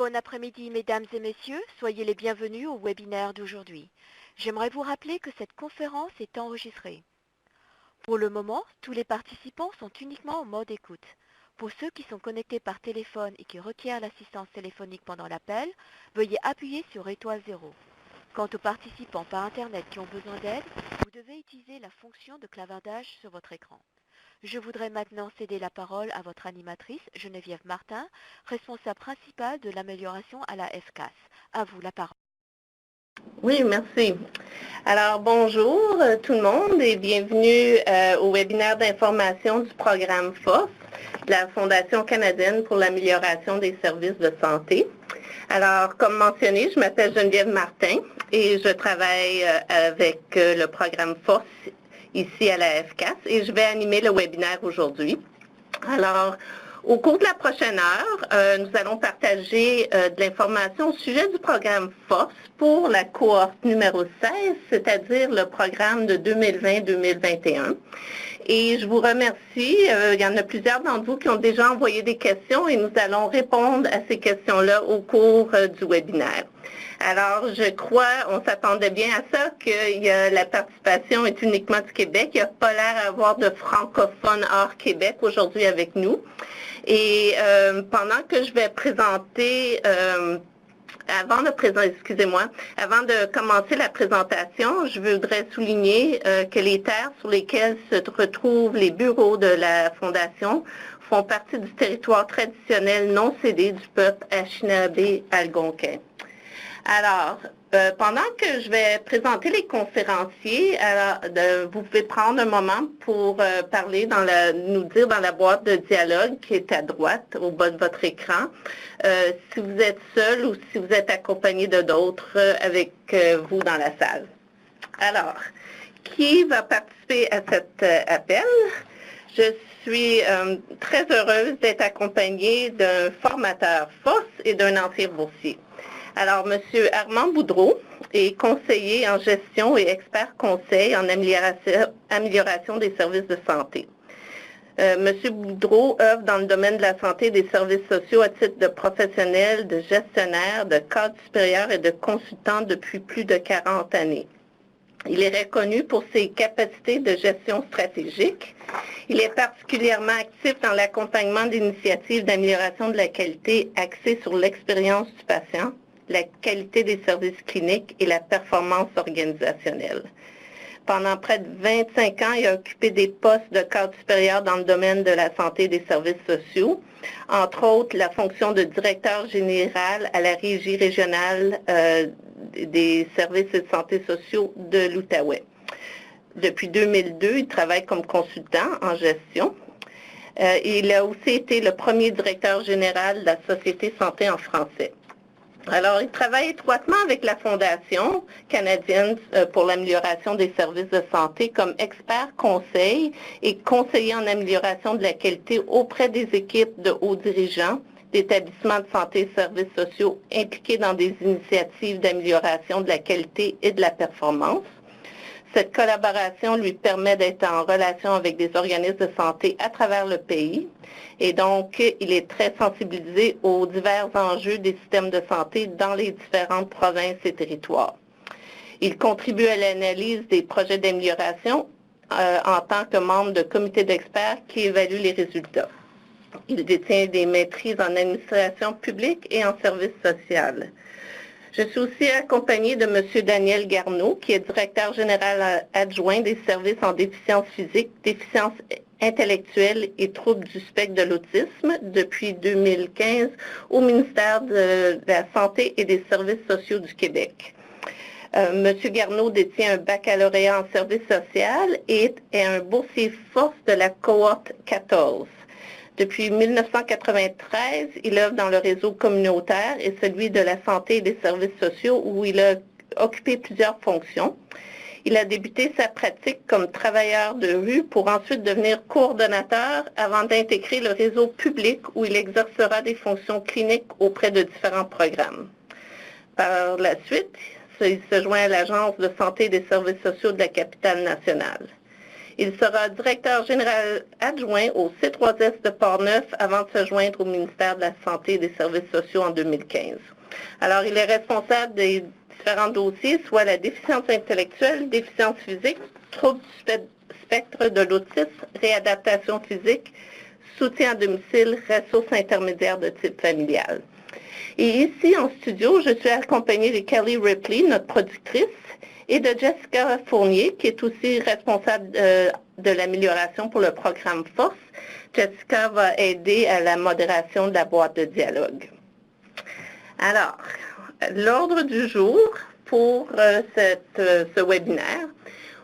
Bon après-midi, mesdames et messieurs. Soyez les bienvenus au webinaire d'aujourd'hui. J'aimerais vous rappeler que cette conférence est enregistrée. Pour le moment, tous les participants sont uniquement en mode écoute. Pour ceux qui sont connectés par téléphone et qui requièrent l'assistance téléphonique pendant l'appel, veuillez appuyer sur étoile 0. Quant aux participants par Internet qui ont besoin d'aide, vous devez utiliser la fonction de clavardage sur votre écran. Je voudrais maintenant céder la parole à votre animatrice, Geneviève Martin, responsable principale de l'amélioration à la FCAS. À vous la parole. Oui, merci. Alors, bonjour tout le monde et bienvenue au webinaire d'information du programme FOSS de la Fondation canadienne pour l'amélioration des services de santé. Alors, comme mentionné, je m'appelle Geneviève Martin et je travaille avec le programme FOSS ici à la FCAS et je vais animer le webinaire aujourd'hui. Alors, au cours de la prochaine heure, nous allons partager de l'information au sujet du programme FOSS pour la cohorte numéro 16, c'est-à-dire le programme de 2020-2021. Et je vous remercie. Il y en a plusieurs d'entre vous qui ont déjà envoyé des questions et nous allons répondre à ces questions-là au cours du webinaire. Alors, je crois, on s'attendait bien à ça, que la participation est uniquement du Québec. Il n'y a pas l'air d'avoir de francophones hors Québec aujourd'hui avec nous. Et pendant que je vais présenter, avant de commencer la présentation, je voudrais souligner que les terres sur lesquelles se retrouvent les bureaux de la Fondation font partie du territoire traditionnel non cédé du peuple Anishinaabe-Algonquin. Alors, pendant que je vais présenter les conférenciers, vous pouvez prendre un moment pour nous dire dans la boîte de dialogue qui est à droite, au bas de votre écran, si vous êtes seul ou si vous êtes accompagné de d'autres avec vous dans la salle. Alors, qui va participer à cet appel? Je suis très heureuse d'être accompagnée d'un formateur FOSS et d'un ancien boursier. Alors, M. Armand Boudreau est conseiller en gestion et expert conseil en amélioration des services de santé. M. Boudreau œuvre dans le domaine de la santé et des services sociaux à titre de professionnel, de gestionnaire, de cadre supérieur et de consultant depuis plus de 40 années. Il est reconnu pour ses capacités de gestion stratégique. Il est particulièrement actif dans l'accompagnement d'initiatives d'amélioration de la qualité axées sur l'expérience du patient, la qualité des services cliniques et la performance organisationnelle. Pendant près de 25 ans, il a occupé des postes de cadre supérieur dans le domaine de la santé et des services sociaux, entre autres la fonction de directeur général à la Régie régionale des services de santé sociaux de l'Outaouais. Depuis 2002, il travaille comme consultant en gestion. Il a aussi été le premier directeur général de la Société Santé en français. Alors, il travaille étroitement avec la Fondation canadienne pour l'amélioration des services de santé comme expert conseil et conseiller en amélioration de la qualité auprès des équipes de hauts dirigeants d'établissements de santé et services sociaux impliqués dans des initiatives d'amélioration de la qualité et de la performance. Cette collaboration lui permet d'être en relation avec des organismes de santé à travers le pays et donc il est très sensibilisé aux divers enjeux des systèmes de santé dans les différentes provinces et territoires. Il contribue à l'analyse des projets d'amélioration en tant que membre de comités d'experts qui évaluent les résultats. Il détient des maîtrises en administration publique et en services sociaux. Je suis aussi accompagnée de M. Daniel Garneau, qui est directeur général adjoint des services en déficience physique, déficience intellectuelle et troubles du spectre de l'autisme depuis 2015 au ministère de la Santé et des services sociaux du Québec. M. Garneau détient un baccalauréat en services sociaux et est un boursier force de la cohorte 14. Depuis 1993, il œuvre dans le réseau communautaire et celui de la santé et des services sociaux où il a occupé plusieurs fonctions. Il a débuté sa pratique comme travailleur de rue pour ensuite devenir coordonnateur avant d'intégrer le réseau public où il exercera des fonctions cliniques auprès de différents programmes. Par la suite, il se joint à l'Agence de santé et des services sociaux de la capitale nationale. Il sera directeur général adjoint au C3S de Portneuf avant de se joindre au ministère de la Santé et des Services sociaux en 2015. Alors, il est responsable des différents dossiers, soit la déficience intellectuelle, déficience physique, troubles du spectre de l'autisme, réadaptation physique, soutien à domicile, ressources intermédiaires de type familial. Et ici, en studio, je suis accompagnée de Kelly Ripley, notre productrice, et de Jessica Fournier, qui est aussi responsable de l'amélioration pour le programme FORCE. Jessica va aider à la modération de la boîte de dialogue. Alors, l'ordre du jour pour ce webinaire.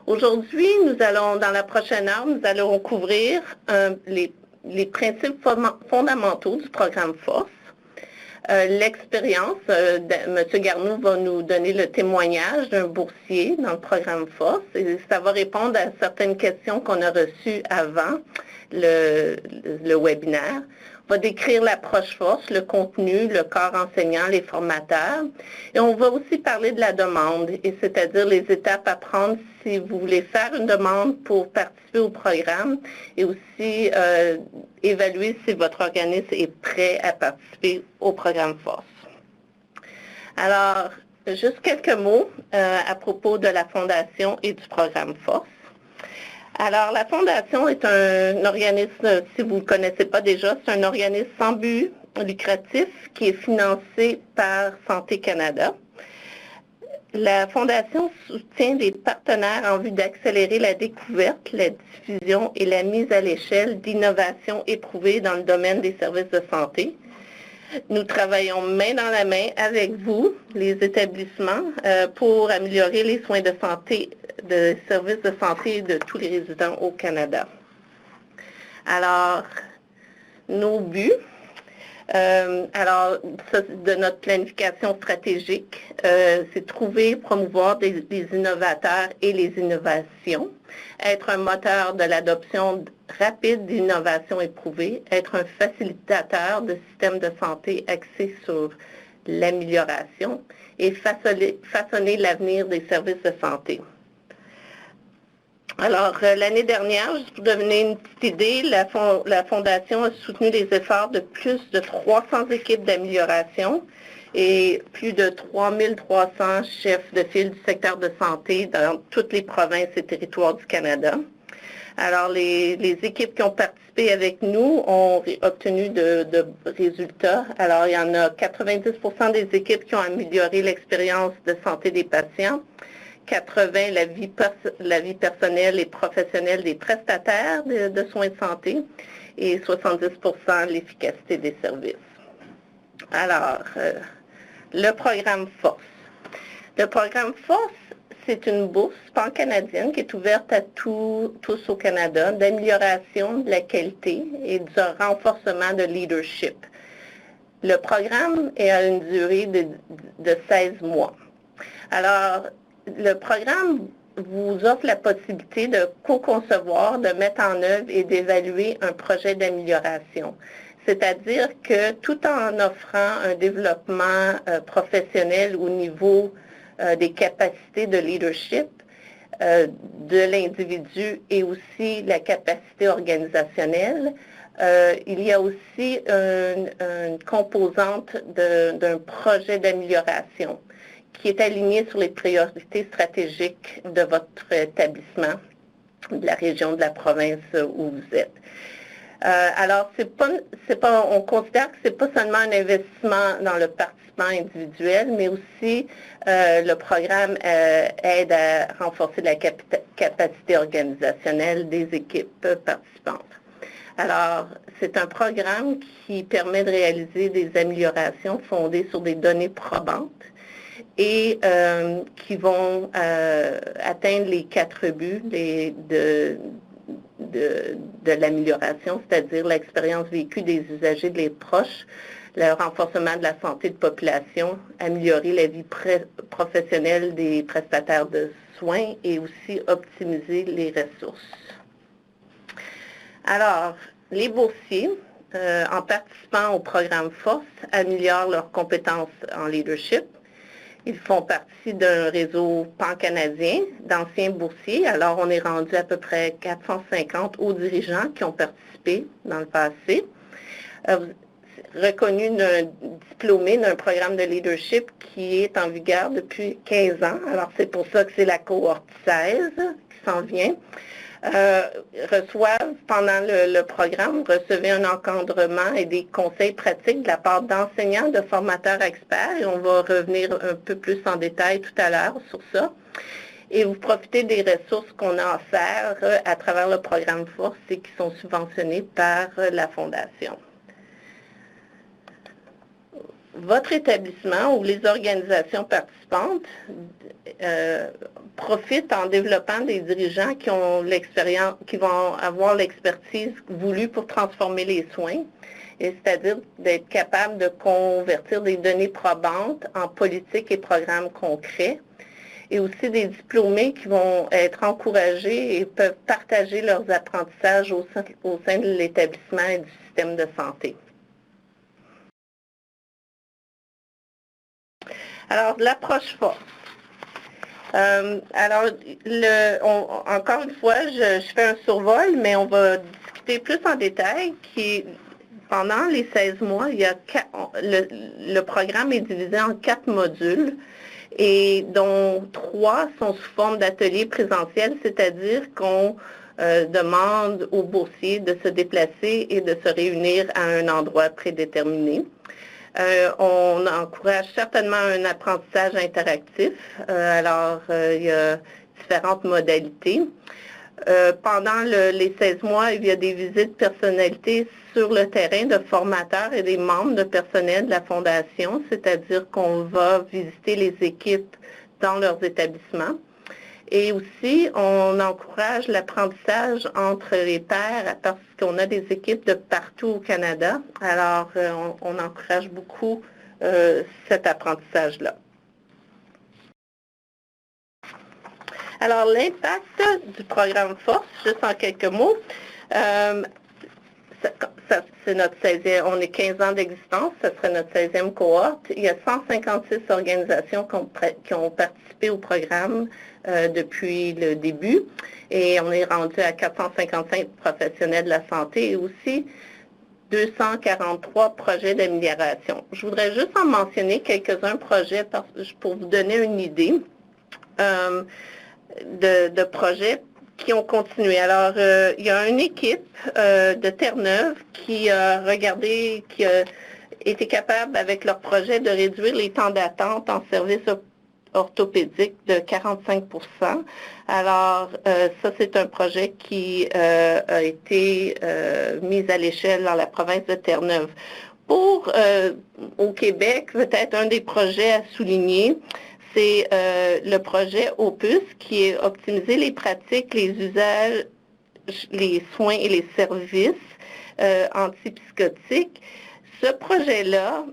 Aujourd'hui, dans la prochaine heure, nous allons couvrir les principes fondamentaux du programme FORCE. L'expérience, M. Garneau va nous donner le témoignage d'un boursier dans le programme FORCE et ça va répondre à certaines questions qu'on a reçues avant le webinaire. On va décrire l'approche FORCE, le contenu, le corps enseignant, les formateurs. Et on va aussi parler de la demande, et c'est-à-dire les étapes à prendre si vous voulez faire une demande pour participer au programme et aussi évaluer si votre organisme est prêt à participer au programme FORCE. Alors, juste quelques mots à propos de la Fondation et du programme FORCE. Alors, la Fondation est un organisme, si vous ne le connaissez pas déjà, c'est un organisme sans but lucratif qui est financé par Santé Canada. La Fondation soutient des partenaires en vue d'accélérer la découverte, la diffusion et la mise à l'échelle d'innovations éprouvées dans le domaine des services de santé. Nous travaillons main dans la main avec vous, les établissements, pour améliorer les soins de santé, de services de santé de tous les résidents au Canada. Alors, nos buts. De notre planification stratégique, c'est trouver, promouvoir des innovateurs et les innovations, être un moteur de l'adoption rapide d'innovations éprouvées, être un facilitateur de systèmes de santé axés sur l'amélioration et façonner l'avenir des services de santé. Alors, l'année dernière, juste pour donner une petite idée, la Fondation a soutenu les efforts de plus de 300 équipes d'amélioration et plus de 3300 chefs de file du secteur de santé dans toutes les provinces et territoires du Canada. Alors, les équipes qui ont participé avec nous ont obtenu de résultats. Alors, il y en a 90% des équipes qui ont amélioré l'expérience de santé des patients, 80 la vie personnelle et professionnelle des prestataires de soins de santé et 70% l'efficacité des services. Alors, le programme FORCE. Le programme FORCE, c'est une bourse pan-canadienne qui est ouverte à tous au Canada d'amélioration de la qualité et du renforcement de leadership. Le programme est à une durée de 16 mois. Alors, le programme vous offre la possibilité de co-concevoir, de mettre en œuvre et d'évaluer un projet d'amélioration. C'est-à-dire que tout en offrant un développement professionnel au niveau des capacités de leadership de l'individu et aussi la capacité organisationnelle, il y a aussi une composante d'un projet d'amélioration qui est aligné sur les priorités stratégiques de votre établissement, de la région, de la province où vous êtes. Alors, on considère que ce n'est pas seulement un investissement dans le participant individuel, mais aussi le programme aide à renforcer la capacité organisationnelle des équipes participantes. Alors, c'est un programme qui permet de réaliser des améliorations fondées sur des données probantes et qui vont atteindre les 4 buts de l'amélioration, c'est-à-dire l'expérience vécue des usagers, des proches, le renforcement de la santé de population, améliorer la vie professionnelle des prestataires de soins et aussi optimiser les ressources. Alors, les boursiers, en participant au programme FORCE, améliorent leurs compétences en leadership. Ils font partie d'un réseau pan-canadien d'anciens boursiers. Alors, on est rendu à peu près 450 hauts dirigeants qui ont participé dans le passé. Reconnu diplômé d'un programme de leadership qui est en vigueur depuis 15 ans. Alors, c'est pour ça que c'est la cohorte 16 qui s'en vient. Reçoivent, pendant le programme, recevez un encadrement et des conseils pratiques de la part d'enseignants, de formateurs experts, et on va revenir un peu plus en détail tout à l'heure sur ça. Et vous profitez des ressources qu'on a offertes à travers le programme Force et qui sont subventionnés par la Fondation. Votre établissement ou les organisations participantes profitent en développant des dirigeants qui ont l'expérience, qui vont avoir l'expertise voulue pour transformer les soins, c'est-à-dire d'être capable de convertir des données probantes en politiques et programmes concrets, et aussi des diplômés qui vont être encouragés et peuvent partager leurs apprentissages au sein de l'établissement et du système de santé. Alors, l'approche force. Encore une fois, je fais un survol, mais on va discuter plus en détail. Pendant les 16 mois, le programme est divisé en 4 modules, et dont 3 sont sous forme d'ateliers présentiels, c'est-à-dire qu'on demande aux boursiers de se déplacer et de se réunir à un endroit prédéterminé. On encourage certainement un apprentissage interactif. Il y a différentes modalités. Pendant les 16 mois, il y a des visites personnalités sur le terrain de formateurs et des membres de personnel de la Fondation, c'est-à-dire qu'on va visiter les équipes dans leurs établissements. Et aussi, on encourage l'apprentissage entre les pairs parce qu'on a des équipes de partout au Canada. Alors, on encourage beaucoup cet apprentissage-là. Alors, l'impact du programme Force, juste en quelques mots, c'est notre 16e, on est 15 ans d'existence, ce serait notre 16e cohorte. Il y a 156 organisations qui ont participé au programme depuis le début, et on est rendu à 455 professionnels de la santé et aussi 243 projets d'amélioration. Je voudrais juste en mentionner quelques-uns projets pour vous donner une idée de projets qui ont continué. Alors, il y a une équipe de Terre-Neuve qui a regardé, qui a été capable, avec leur projet, de réduire les temps d'attente en services orthopédiques de 45 %. Alors, ça, c'est un projet qui a été mis à l'échelle dans la province de Terre-Neuve. Au Québec, peut-être un des projets à souligner, c'est le projet Opus qui est optimiser les pratiques, les usages, les soins et les services antipsychotiques. Ce projet-là,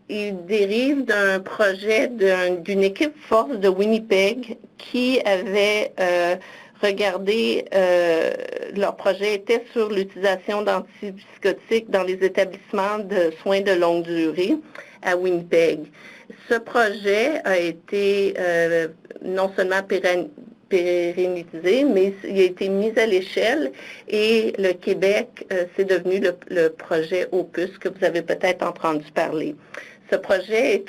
il dérive d'un projet d'une équipe force de Winnipeg qui avait regardé, leur projet était sur l'utilisation d'antipsychotiques dans les établissements de soins de longue durée à Winnipeg. Ce projet a été non seulement pérennisé, mais il a été mis à l'échelle et le Québec, c'est devenu le projet Opus que vous avez peut-être entendu parler. Ce projet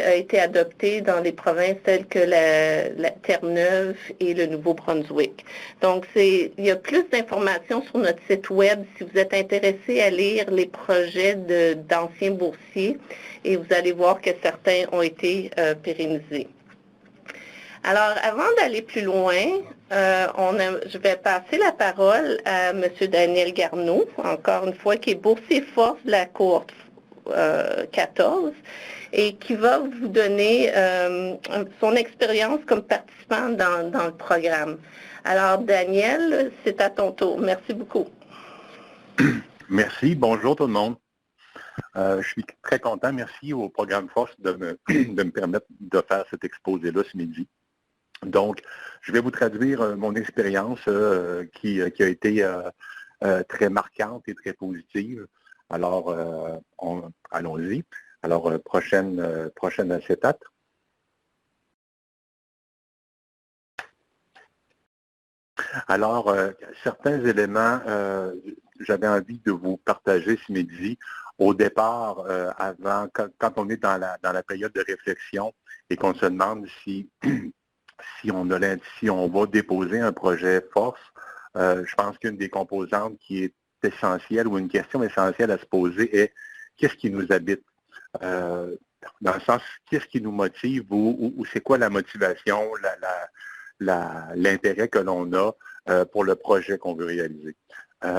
a été adopté dans les provinces telles que la Terre-Neuve et le Nouveau-Brunswick. Donc, il y a plus d'informations sur notre site web si vous êtes intéressé à lire les projets d'anciens boursiers, et vous allez voir que certains ont été pérennisés. Alors, avant d'aller plus loin, je vais passer la parole à M. Daniel Garneau, encore une fois, qui est boursier force de la cohorte 14 et qui va vous donner son expérience comme participant dans le programme. Alors, Daniel, c'est à ton tour. Merci beaucoup. Merci. Bonjour tout le monde. Je suis très content. Merci au programme Force de me permettre de faire cet exposé-là ce midi. Donc, je vais vous traduire mon expérience qui a été très marquante et très positive. Alors, allons-y. Alors, prochaine acétate. Alors, certains éléments, j'avais envie de vous partager ce midi. Au départ, avant, quand on est dans la période de réflexion et qu'on se demande si, si on va déposer un projet force, je pense qu'une des composantes qui est essentielle ou une question essentielle à se poser est qu'est-ce qui nous habite? Dans le sens, qu'est-ce qui nous motive ou c'est quoi la motivation, l'intérêt que l'on a pour le projet qu'on veut réaliser. Et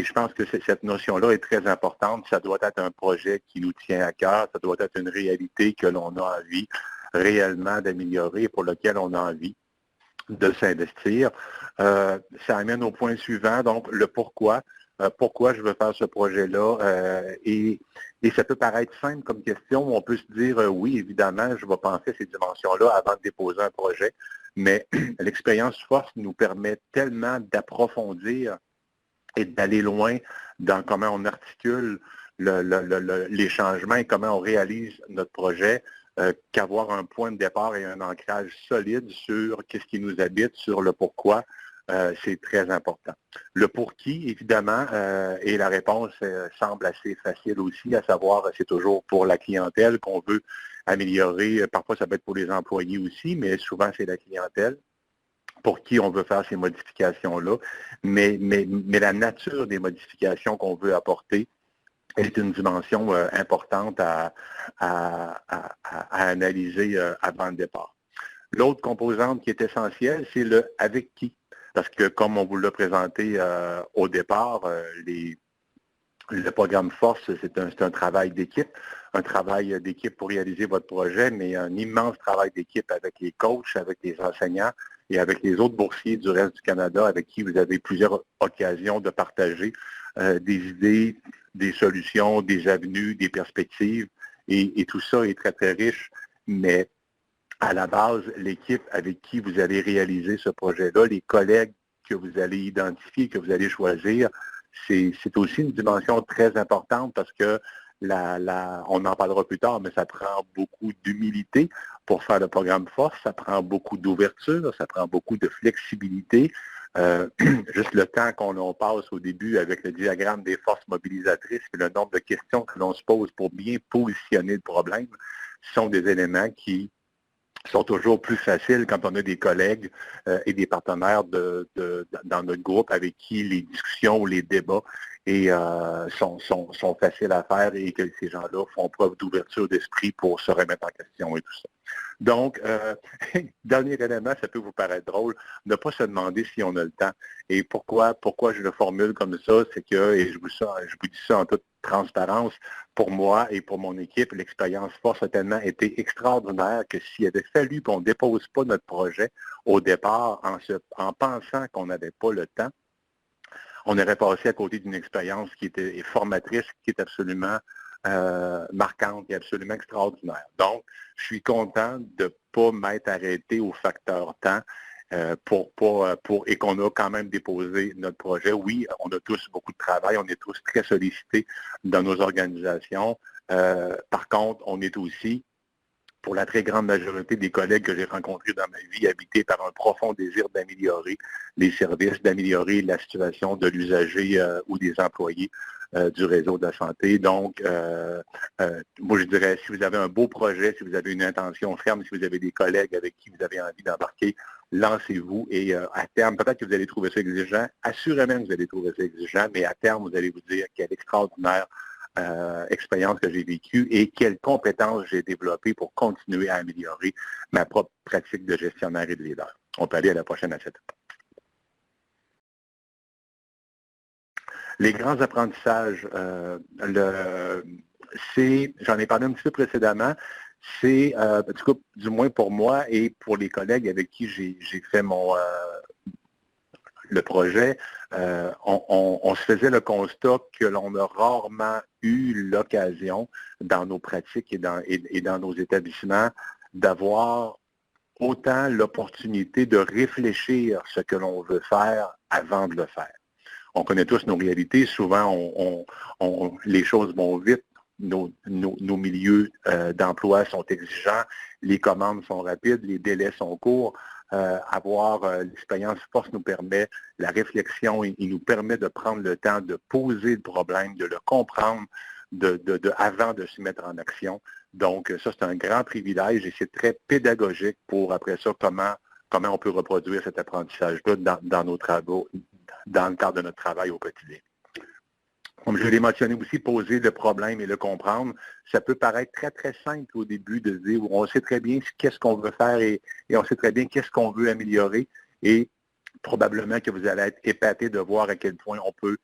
je pense que cette notion-là est très importante. Ça doit être un projet qui nous tient à cœur, ça doit être une réalité que l'on a envie réellement d'améliorer et pour lequel on a envie de s'investir. Ça amène au point suivant, donc le pourquoi. Pourquoi je veux faire ce projet-là. Et ça peut paraître simple comme question. On peut se dire, oui, évidemment, je vais penser à ces dimensions-là avant de déposer un projet. Mais l'expérience force nous permet tellement d'approfondir et d'aller loin dans comment on articule les changements et comment on réalise notre projet, qu'avoir un point de départ et un ancrage solide sur qu'est-ce qui nous habite, sur le pourquoi, c'est très important. Le pour qui, évidemment, et la réponse semble assez facile aussi, à savoir, c'est toujours pour la clientèle qu'on veut améliorer. Parfois, ça peut être pour les employés aussi, mais souvent, c'est la clientèle pour qui on veut faire ces modifications-là. Mais la nature des modifications qu'on veut apporter est une dimension importante à analyser avant le départ. L'autre composante qui est essentielle, c'est le « avec qui ». Parce que, comme on vous l'a présenté au départ, le programme Force, c'est un travail d'équipe pour réaliser votre projet, mais un immense travail d'équipe avec les coachs, avec les enseignants et avec les autres boursiers du reste du Canada avec qui vous avez plusieurs occasions de partager des idées, des solutions, des avenues, des perspectives. Et tout ça est très, très riche, mais à la base, l'équipe avec qui vous allez réaliser ce projet-là, les collègues que vous allez identifier, que vous allez choisir, c'est aussi une dimension très importante parce que on en parlera plus tard, mais ça prend beaucoup d'humilité pour faire le programme Force, ça prend beaucoup d'ouverture, ça prend beaucoup de flexibilité. Juste le temps qu'on passe au début avec le diagramme des forces mobilisatrices et le nombre de questions que l'on se pose pour bien positionner le problème sont des éléments qui sont toujours plus faciles quand on a des collègues et des partenaires dans notre groupe avec qui les discussions ou les débats sont faciles à faire et que ces gens-là font preuve d'ouverture d'esprit pour se remettre en question et tout ça. Donc, dernier élément, ça peut vous paraître drôle, ne pas se demander si on a le temps. Et pourquoi je le formule comme ça, c'est que, et je vous dis ça en toute transparence, pour moi et pour mon équipe, l'expérience Force a tellement été extraordinaire que s'il avait fallu qu'on ne dépose pas notre projet au départ en pensant qu'on n'avait pas le temps, on aurait passé à côté d'une expérience qui était formatrice, qui est absolument marquante et absolument extraordinaire. Donc, je suis content de ne pas m'être arrêté au facteur temps et qu'on a quand même déposé notre projet. Oui, on a tous beaucoup de travail, on est tous très sollicités dans nos organisations. Par contre, on est aussi, pour la très grande majorité des collègues que j'ai rencontrés dans ma vie, habités par un profond désir d'améliorer les services, d'améliorer la situation de l'usager ou des employés du réseau de la santé. Donc, moi, je dirais, si vous avez un beau projet, si vous avez une intention ferme, si vous avez des collègues avec qui vous avez envie d'embarquer, lancez-vous et à terme, peut-être que vous allez trouver ça exigeant, assurément que vous allez trouver ça exigeant, mais à terme, vous allez vous dire quelle extraordinaire expérience que j'ai vécue et quelles compétences j'ai développées pour continuer à améliorer ma propre pratique de gestionnaire et de leader. On peut aller à la prochaine assiette. Les grands apprentissages, j'en ai parlé un petit peu précédemment, c'est, du moins pour moi et pour les collègues avec qui j'ai fait le projet, on se faisait le constat que l'on a rarement eu l'occasion dans nos pratiques et dans nos établissements d'avoir autant l'opportunité de réfléchir ce que l'on veut faire avant de le faire. On connaît tous nos réalités. Souvent, les choses vont vite. Nos milieux d'emploi sont exigeants. Les commandes sont rapides. Les délais sont courts. l'expérience force nous permet la réflexion, il nous permet de prendre le temps de poser le problème, de le comprendre avant de se mettre en action. Donc, ça, c'est un grand privilège et c'est très pédagogique pour, après ça, comment on peut reproduire cet apprentissage-là dans nos travaux, dans le cadre de notre travail au quotidien. Comme je l'ai mentionné aussi, poser le problème et le comprendre, ça peut paraître très, très simple au début de dire, on sait très bien qu'est-ce qu'on veut faire et on sait très bien qu'est-ce qu'on veut améliorer et probablement que vous allez être épaté de voir à quel point on peut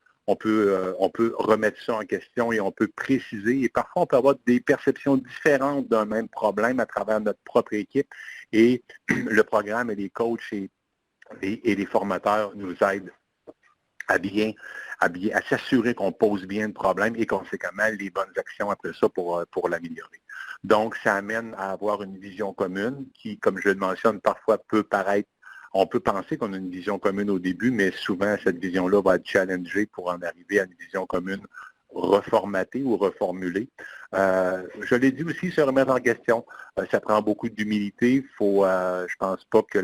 remettre ça en question et on peut préciser. Et parfois, on peut avoir des perceptions différentes d'un même problème à travers notre propre équipe et le programme et les coachs et les formateurs nous aident à s'assurer qu'on pose bien le problème et conséquemment les bonnes actions après ça pour l'améliorer. Donc, ça amène à avoir une vision commune qui, comme je le mentionne, parfois peut paraître, on peut penser qu'on a une vision commune au début, mais souvent cette vision-là va être challengée pour en arriver à une vision commune reformatée ou reformulée. Je l'ai dit aussi, se remettre en question. Ça prend beaucoup d'humilité. Je pense pas que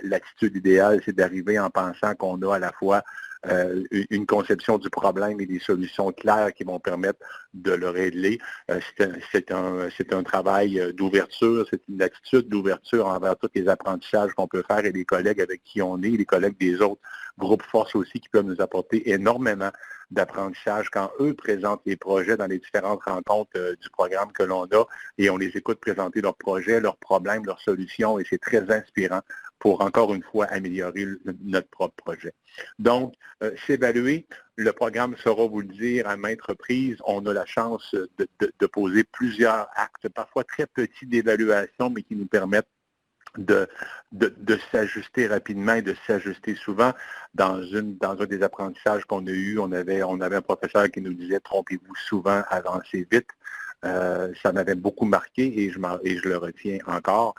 l'attitude idéale, c'est d'arriver en pensant qu'on a à la fois une conception du problème et des solutions claires qui vont permettre de le régler. C'est un travail d'ouverture, c'est une attitude d'ouverture envers tous les apprentissages qu'on peut faire et les collègues avec qui on est, les collègues des autres groupes force aussi qui peuvent nous apporter énormément d'apprentissage quand eux présentent les projets dans les différentes rencontres du programme que l'on a et on les écoute présenter leurs projets, leurs problèmes, leurs solutions et c'est très inspirant pour encore une fois améliorer notre propre projet. Donc, s'évaluer, le programme saura vous le dire à maintes reprises, on a la chance de poser plusieurs actes, parfois très petits d'évaluation, mais qui nous permettent de s'ajuster rapidement et de s'ajuster souvent. Dans un des apprentissages qu'on a eu, on avait un professeur qui nous disait « trompez-vous souvent, avancez vite ». Ça m'avait beaucoup marqué et je le retiens encore.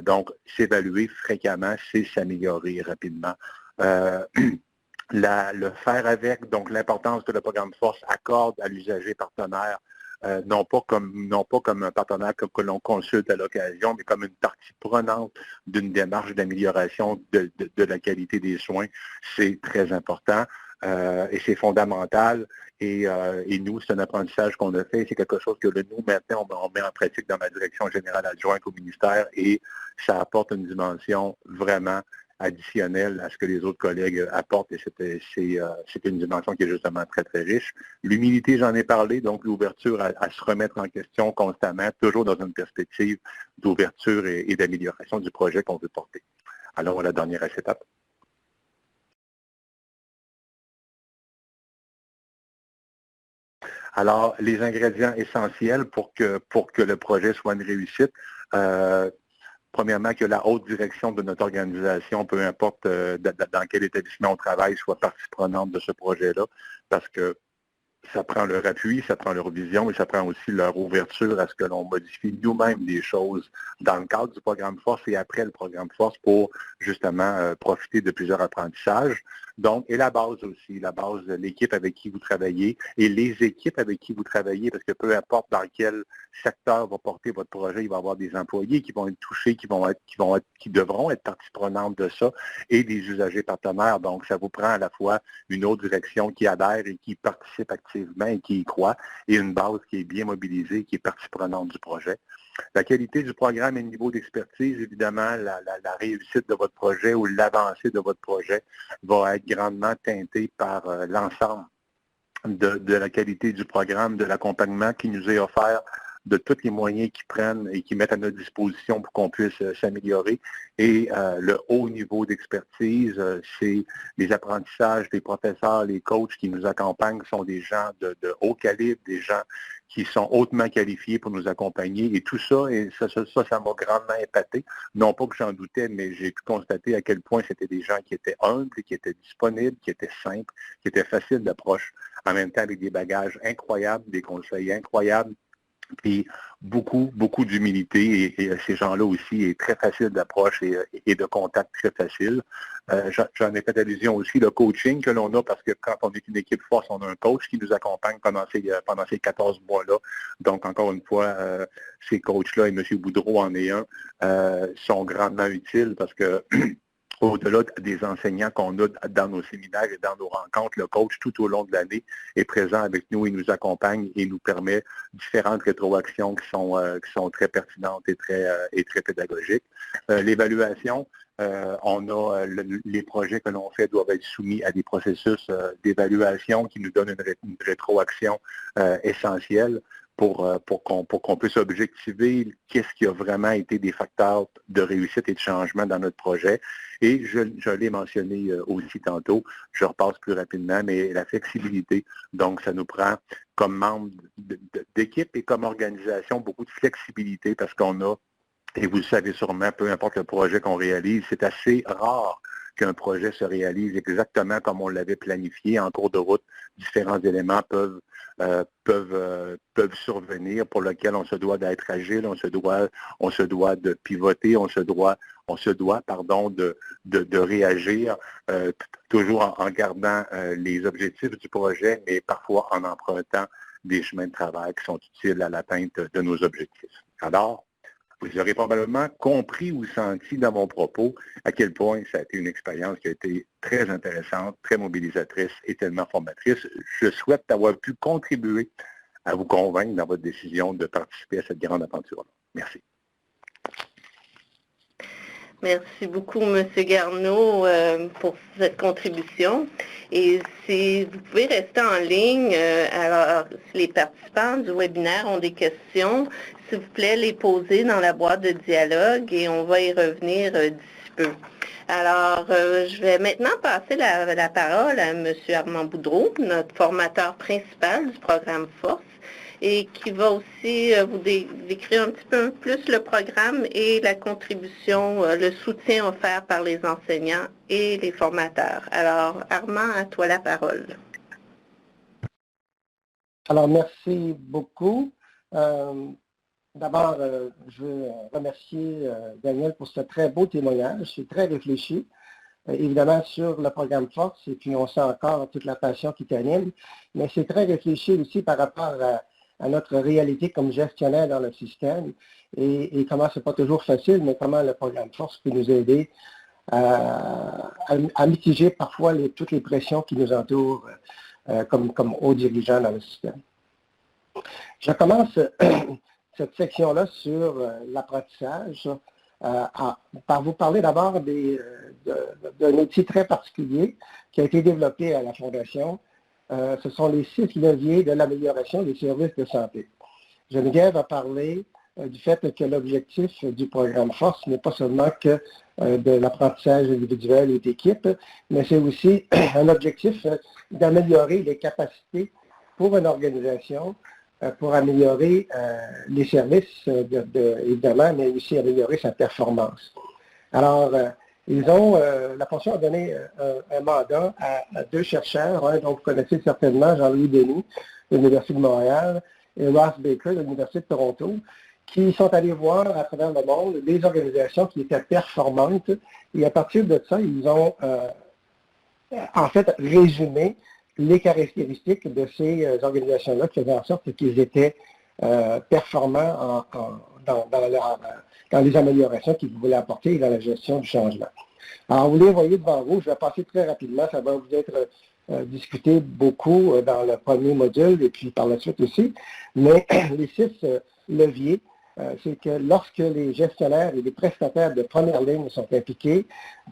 Donc, s'évaluer fréquemment, c'est s'améliorer rapidement. Le faire avec, donc l'importance que le programme Force accorde à l'usager partenaire, non pas comme un partenaire que l'on consulte à l'occasion, mais comme une partie prenante d'une démarche d'amélioration de la qualité des soins, c'est très important. Et c'est fondamental. Et nous, c'est un apprentissage qu'on a fait. C'est quelque chose que nous, maintenant, on met en pratique dans ma direction générale adjointe au ministère et ça apporte une dimension vraiment additionnelle à ce que les autres collègues apportent. Et c'est une dimension qui est justement très, très riche. L'humilité, j'en ai parlé, donc l'ouverture à se remettre en question constamment, toujours dans une perspective d'ouverture et d'amélioration du projet qu'on veut porter. Alors, à la dernière étape. Alors, les ingrédients essentiels pour que le projet soit une réussite, premièrement, que la haute direction de notre organisation, peu importe dans quel établissement on travaille, soit partie prenante de ce projet-là, parce que ça prend leur appui, ça prend leur vision, mais ça prend aussi leur ouverture à ce que l'on modifie nous-mêmes des choses dans le cadre du programme Force et après le programme Force pour justement profiter de plusieurs apprentissages. Donc, et la base aussi, la base de l'équipe avec qui vous travaillez et les équipes avec qui vous travaillez, parce que peu importe dans quel secteur va porter votre projet, il va y avoir des employés qui vont être touchés, qui devront être partie prenante de ça, et des usagers partenaires. Donc, ça vous prend à la fois une autre direction qui adhère et qui participe activement et qui y croit, et une base qui est bien mobilisée, qui est partie prenante du projet. La qualité du programme et le niveau d'expertise, évidemment, la réussite de votre projet ou l'avancée de votre projet va être grandement teintée par l'ensemble de la qualité du programme, de l'accompagnement qui nous est offert, de tous les moyens qu'ils prennent et qu'ils mettent à notre disposition pour qu'on puisse s'améliorer. Et le haut niveau d'expertise, c'est les apprentissages des professeurs, les coachs qui nous accompagnent sont des gens de haut calibre, des gens qui sont hautement qualifiés pour nous accompagner. Et tout ça, ça m'a grandement épaté. Non pas que j'en doutais, mais j'ai pu constater à quel point c'était des gens qui étaient humbles, qui étaient disponibles, qui étaient simples, qui étaient faciles d'approche, en même temps avec des bagages incroyables, des conseils incroyables, Puis beaucoup d'humilité et ces gens-là aussi est très facile d'approche et de contact très facile. J'en ai fait allusion aussi, le coaching que l'on a, parce que quand on est une équipe force, on a un coach qui nous accompagne pendant ces 14 mois-là. Donc, encore une fois, ces coachs-là, et M. Boudreau en est un, sont grandement utiles parce que au-delà des enseignants qu'on a dans nos séminaires et dans nos rencontres, le coach, tout au long de l'année, est présent avec nous et nous accompagne et nous permet différentes rétroactions qui sont très pertinentes et très pédagogiques. L'évaluation, les projets que l'on fait doivent être soumis à des processus d'évaluation qui nous donnent une rétroaction essentielle pour qu'on puisse objectiver qu'est-ce qui a vraiment été des facteurs de réussite et de changement dans notre projet. Et je l'ai mentionné aussi tantôt, je repasse plus rapidement, mais la flexibilité. Donc, ça nous prend comme membre d'équipe et comme organisation beaucoup de flexibilité parce qu'on a, et vous le savez sûrement, peu importe le projet qu'on réalise, c'est assez rare qu'un projet se réalise exactement comme on l'avait planifié. En cours de route, différents éléments peuvent survenir pour lesquels on se doit d'être agile, on se doit de pivoter, on se doit de réagir, toujours en gardant les objectifs du projet, mais parfois en empruntant des chemins de travail qui sont utiles à l'atteinte de nos objectifs. Alors, vous aurez probablement compris ou senti dans mon propos à quel point ça a été une expérience qui a été très intéressante, très mobilisatrice et tellement formatrice. Je souhaite avoir pu contribuer à vous convaincre dans votre décision de participer à cette grande aventure-là. Merci. Merci beaucoup, M. Garneau, pour cette contribution. Et si vous pouvez rester en ligne, alors si les participants du webinaire ont des questions, s'il vous plaît, les poser dans la boîte de dialogue et on va y revenir d'ici peu. Alors, je vais maintenant passer la parole à M. Armand Boudreau, notre formateur principal du programme Force, et qui va aussi vous décrire un petit peu plus le programme et la contribution, le soutien offert par les enseignants et les formateurs. Alors, Armand, à toi la parole. Alors, merci beaucoup. D'abord, je veux remercier Daniel pour ce très beau témoignage. C'est très réfléchi, évidemment, sur le programme Force, et puis on sent encore toute la passion qui t'anime, mais c'est très réfléchi aussi par rapport à notre réalité comme gestionnaire dans le système et comment c'est pas toujours facile, mais comment le programme Force peut nous aider à mitiger parfois toutes les pressions qui nous entourent comme hauts dirigeants dans le système. Je commence cette section-là sur l'apprentissage par vous parler d'abord d'un outil très particulier qui a été développé à la Fondation. Ce sont les 6 leviers de l'amélioration des services de santé. Geneviève a parlé du fait que l'objectif du programme Force n'est pas seulement que de l'apprentissage individuel et d'équipe, mais c'est aussi un objectif d'améliorer les capacités pour une organisation, pour améliorer les services, évidemment, mais aussi améliorer sa performance. Alors, la Fondation a donné un mandat à 2 chercheurs, dont vous connaissez certainement Jean-Louis Denis, de l'Université de Montréal, et Ross Baker, de l'Université de Toronto, qui sont allés voir à travers le monde des organisations qui étaient performantes, et à partir de ça, ils ont en fait résumé les caractéristiques de ces organisations-là qui faisaient en sorte qu'ils étaient performants dans les améliorations qu'ils voulaient apporter et dans la gestion du changement. Alors, vous les voyez devant vous, je vais passer très rapidement, ça va vous être discuté beaucoup dans le premier module et puis par la suite aussi, mais les 6 leviers, c'est que lorsque les gestionnaires et les prestataires de première ligne sont impliqués,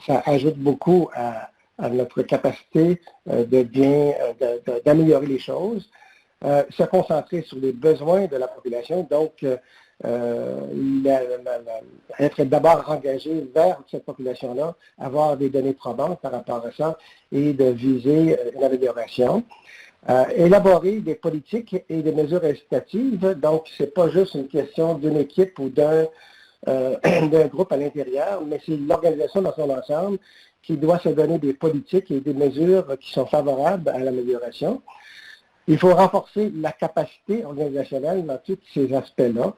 ça ajoute beaucoup à notre capacité d'améliorer les choses, se concentrer sur les besoins de la population, donc être d'abord engagé vers cette population-là, avoir des données probantes par rapport à ça et de viser une amélioration. Élaborer des politiques et des mesures incitatives, donc ce n'est pas juste une question d'une équipe ou d'un groupe à l'intérieur, mais c'est l'organisation dans son ensemble qui doit se donner des politiques et des mesures qui sont favorables à l'amélioration. Il faut renforcer la capacité organisationnelle dans tous ces aspects-là,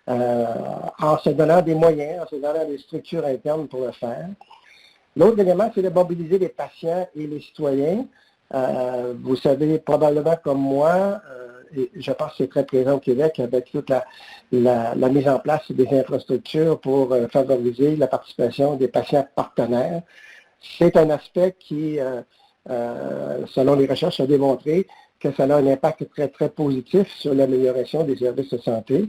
en se donnant des moyens, en se donnant des structures internes pour le faire. L'autre élément, c'est de mobiliser les patients et les citoyens. Vous savez probablement comme moi, et je pense que c'est très présent au Québec avec toute la mise en place des infrastructures pour favoriser la participation des patients partenaires. C'est un aspect qui, selon les recherches, a démontré que ça a un impact très, très positif sur l'amélioration des services de santé.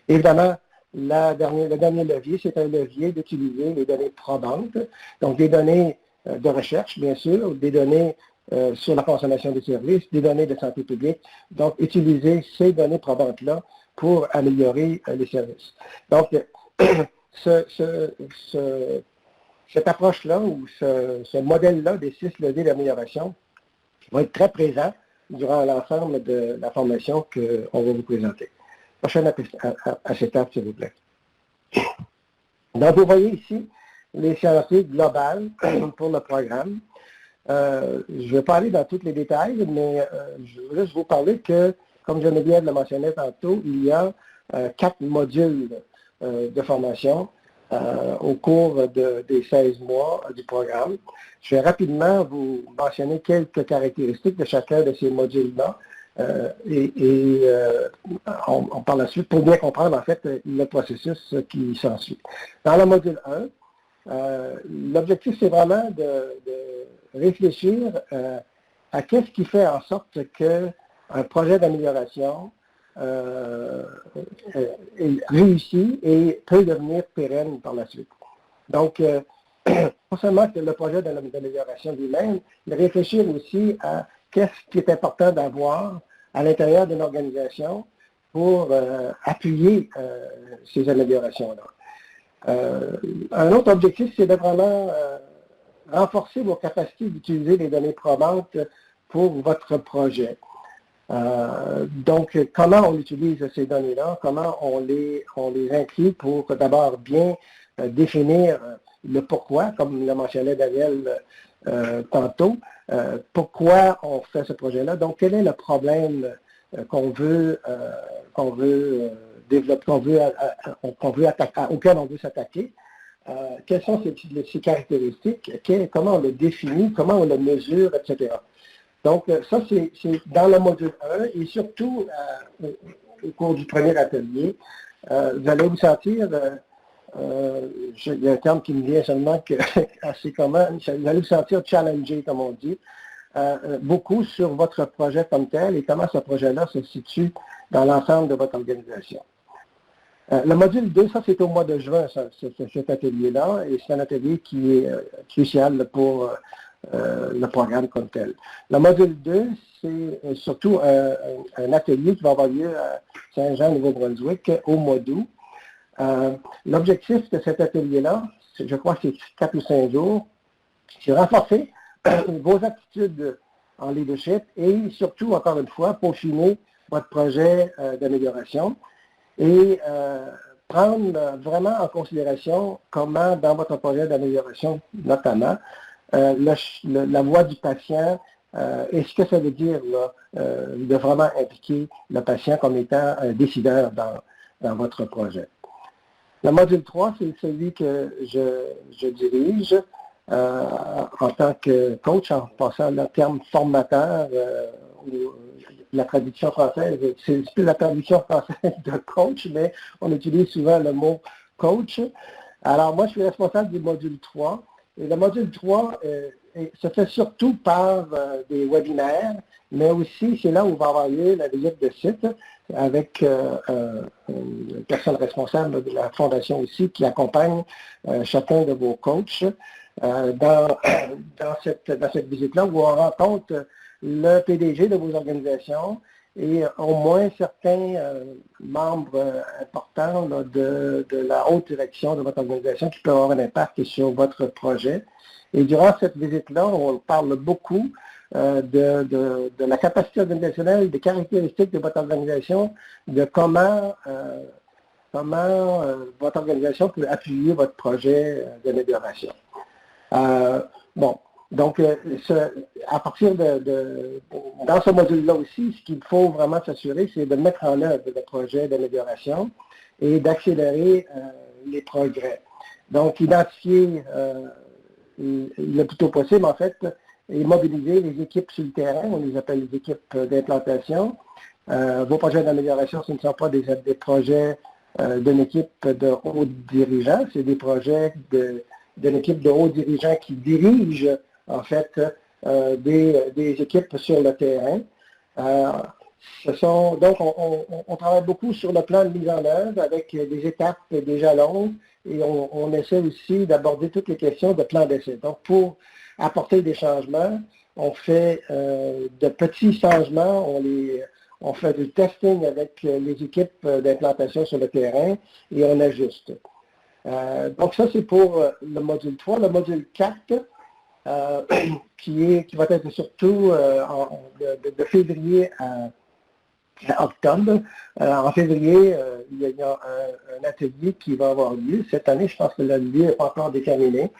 Évidemment, le dernier levier, c'est un levier d'utiliser les données probantes, donc des données de recherche, bien sûr, des données sur la consommation des services, des données de santé publique, donc utiliser ces données probantes-là pour améliorer les services. Donc, cette approche-là ou ce modèle-là des 6 leviers d'amélioration va être très présent durant l'ensemble de la formation qu'on va vous présenter. Prochaine acétate, s'il vous plaît. Donc, vous voyez ici les scientifiques globales pour le programme. Je ne vais pas aller dans tous les détails, mais je veux juste vous parler que, comme Geneviève le mentionnait tantôt, il y a 4 modules de formation au cours des 16 mois du programme. Je vais rapidement vous mentionner quelques caractéristiques de chacun de ces modules-là on par la suite pour bien comprendre en fait le processus qui s'ensuit. Dans le module 1, l'objectif c'est vraiment de réfléchir à qu'est-ce qui fait en sorte qu'un projet d'amélioration réussit et peut devenir pérenne par la suite. Donc, non seulement que le projet d'amélioration lui-même, mais réfléchir aussi à qu'est-ce qui est important d'avoir à l'intérieur d'une organisation pour appuyer ces améliorations-là. Un autre objectif, c'est de vraiment renforcer vos capacités d'utiliser les données probantes pour votre projet. Donc, comment on utilise ces données-là, comment on les inclut pour d'abord bien définir le pourquoi, comme le mentionnait Daniel tantôt, pourquoi on fait ce projet-là, donc quel est le problème qu'on veut développer, auquel on veut s'attaquer, quelles sont ces caractéristiques, comment on le définit, comment on le mesure, etc. Donc, ça, c'est dans le module 1 et surtout au cours du premier atelier, vous allez vous sentir, il y a un terme qui me vient seulement assez commun, vous allez vous sentir challengé, comme on dit, beaucoup sur votre projet comme tel et comment ce projet-là se situe dans l'ensemble de votre organisation. Le module 2, ça c'est au mois de juin, cet atelier-là, et c'est un atelier qui est crucial pour le programme comme tel. Le module 2, c'est surtout un atelier qui va avoir lieu à Saint-Jean, Nouveau-Brunswick, au mois d'août. L'objectif de cet atelier-là, je crois que c'est 4 ou 5 jours, c'est renforcer vos aptitudes en leadership et surtout, encore une fois, peaufiner votre projet d'amélioration et prendre vraiment en considération comment, dans votre projet d'amélioration notamment, la voix du patient et ce que ça veut dire là, de vraiment impliquer le patient comme étant un décideur dans votre projet. Le module 3, c'est celui que je dirige en tant que coach, en passant le terme formateur, la traduction française, c'est plus la traduction française de coach, mais on utilise souvent le mot coach. Alors moi, je suis responsable du module 3. Et le module 3 se fait surtout par des webinaires, mais aussi c'est là où va avoir lieu la visite de site avec une personne responsable de la fondation aussi qui accompagne chacun de vos coachs dans cette visite-là où on rencontre le PDG de vos organisations et au moins certains membres importants là, de la haute direction de votre organisation qui peuvent avoir un impact sur votre projet. Et durant cette visite-là, on parle beaucoup de la capacité organisationnelle, des caractéristiques de votre organisation, de comment votre organisation peut appuyer votre projet d'amélioration. Bon, Donc, à partir dans ce module-là aussi, ce qu'il faut vraiment s'assurer, c'est de mettre en œuvre le projet d'amélioration et d'accélérer les progrès. Donc, identifier le plus tôt possible, en fait, et mobiliser les équipes sur le terrain, on les appelle les équipes d'implantation. Vos projets d'amélioration, ce ne sont pas des projets d'une équipe de hauts dirigeants, c'est des projets d'une équipe de hauts dirigeants qui dirigent, en fait, des équipes sur le terrain. Donc, on travaille beaucoup sur le plan de mise en œuvre avec des étapes, des jalons, et on essaie aussi d'aborder toutes les questions de plan d'essai. Donc, pour apporter des changements, on fait de petits changements, on fait du testing avec les équipes d'implantation sur le terrain et on ajuste. Donc, ça, c'est pour le module 3. Le module 4, qui va être surtout de février à octobre. En février, il y a un atelier qui va avoir lieu. Cette année, je pense que le lieu n'est pas encore déterminé.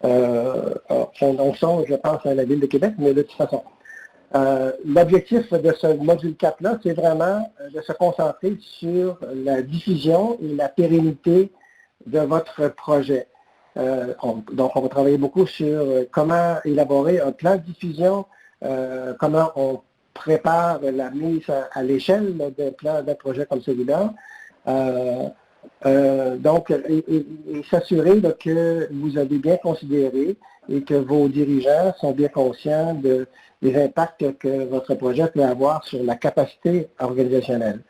On songe, je pense, à la Ville de Québec, mais de toute façon. L'objectif de ce module 4-là, c'est vraiment de se concentrer sur la diffusion et la pérennité de votre projet. Donc, on va travailler beaucoup sur comment élaborer un plan de diffusion, comment on prépare la mise à l'échelle d'un projet comme celui-là. Donc, et s'assurer que vous avez bien considéré et que vos dirigeants sont bien conscients des impacts que votre projet peut avoir sur la capacité organisationnelle.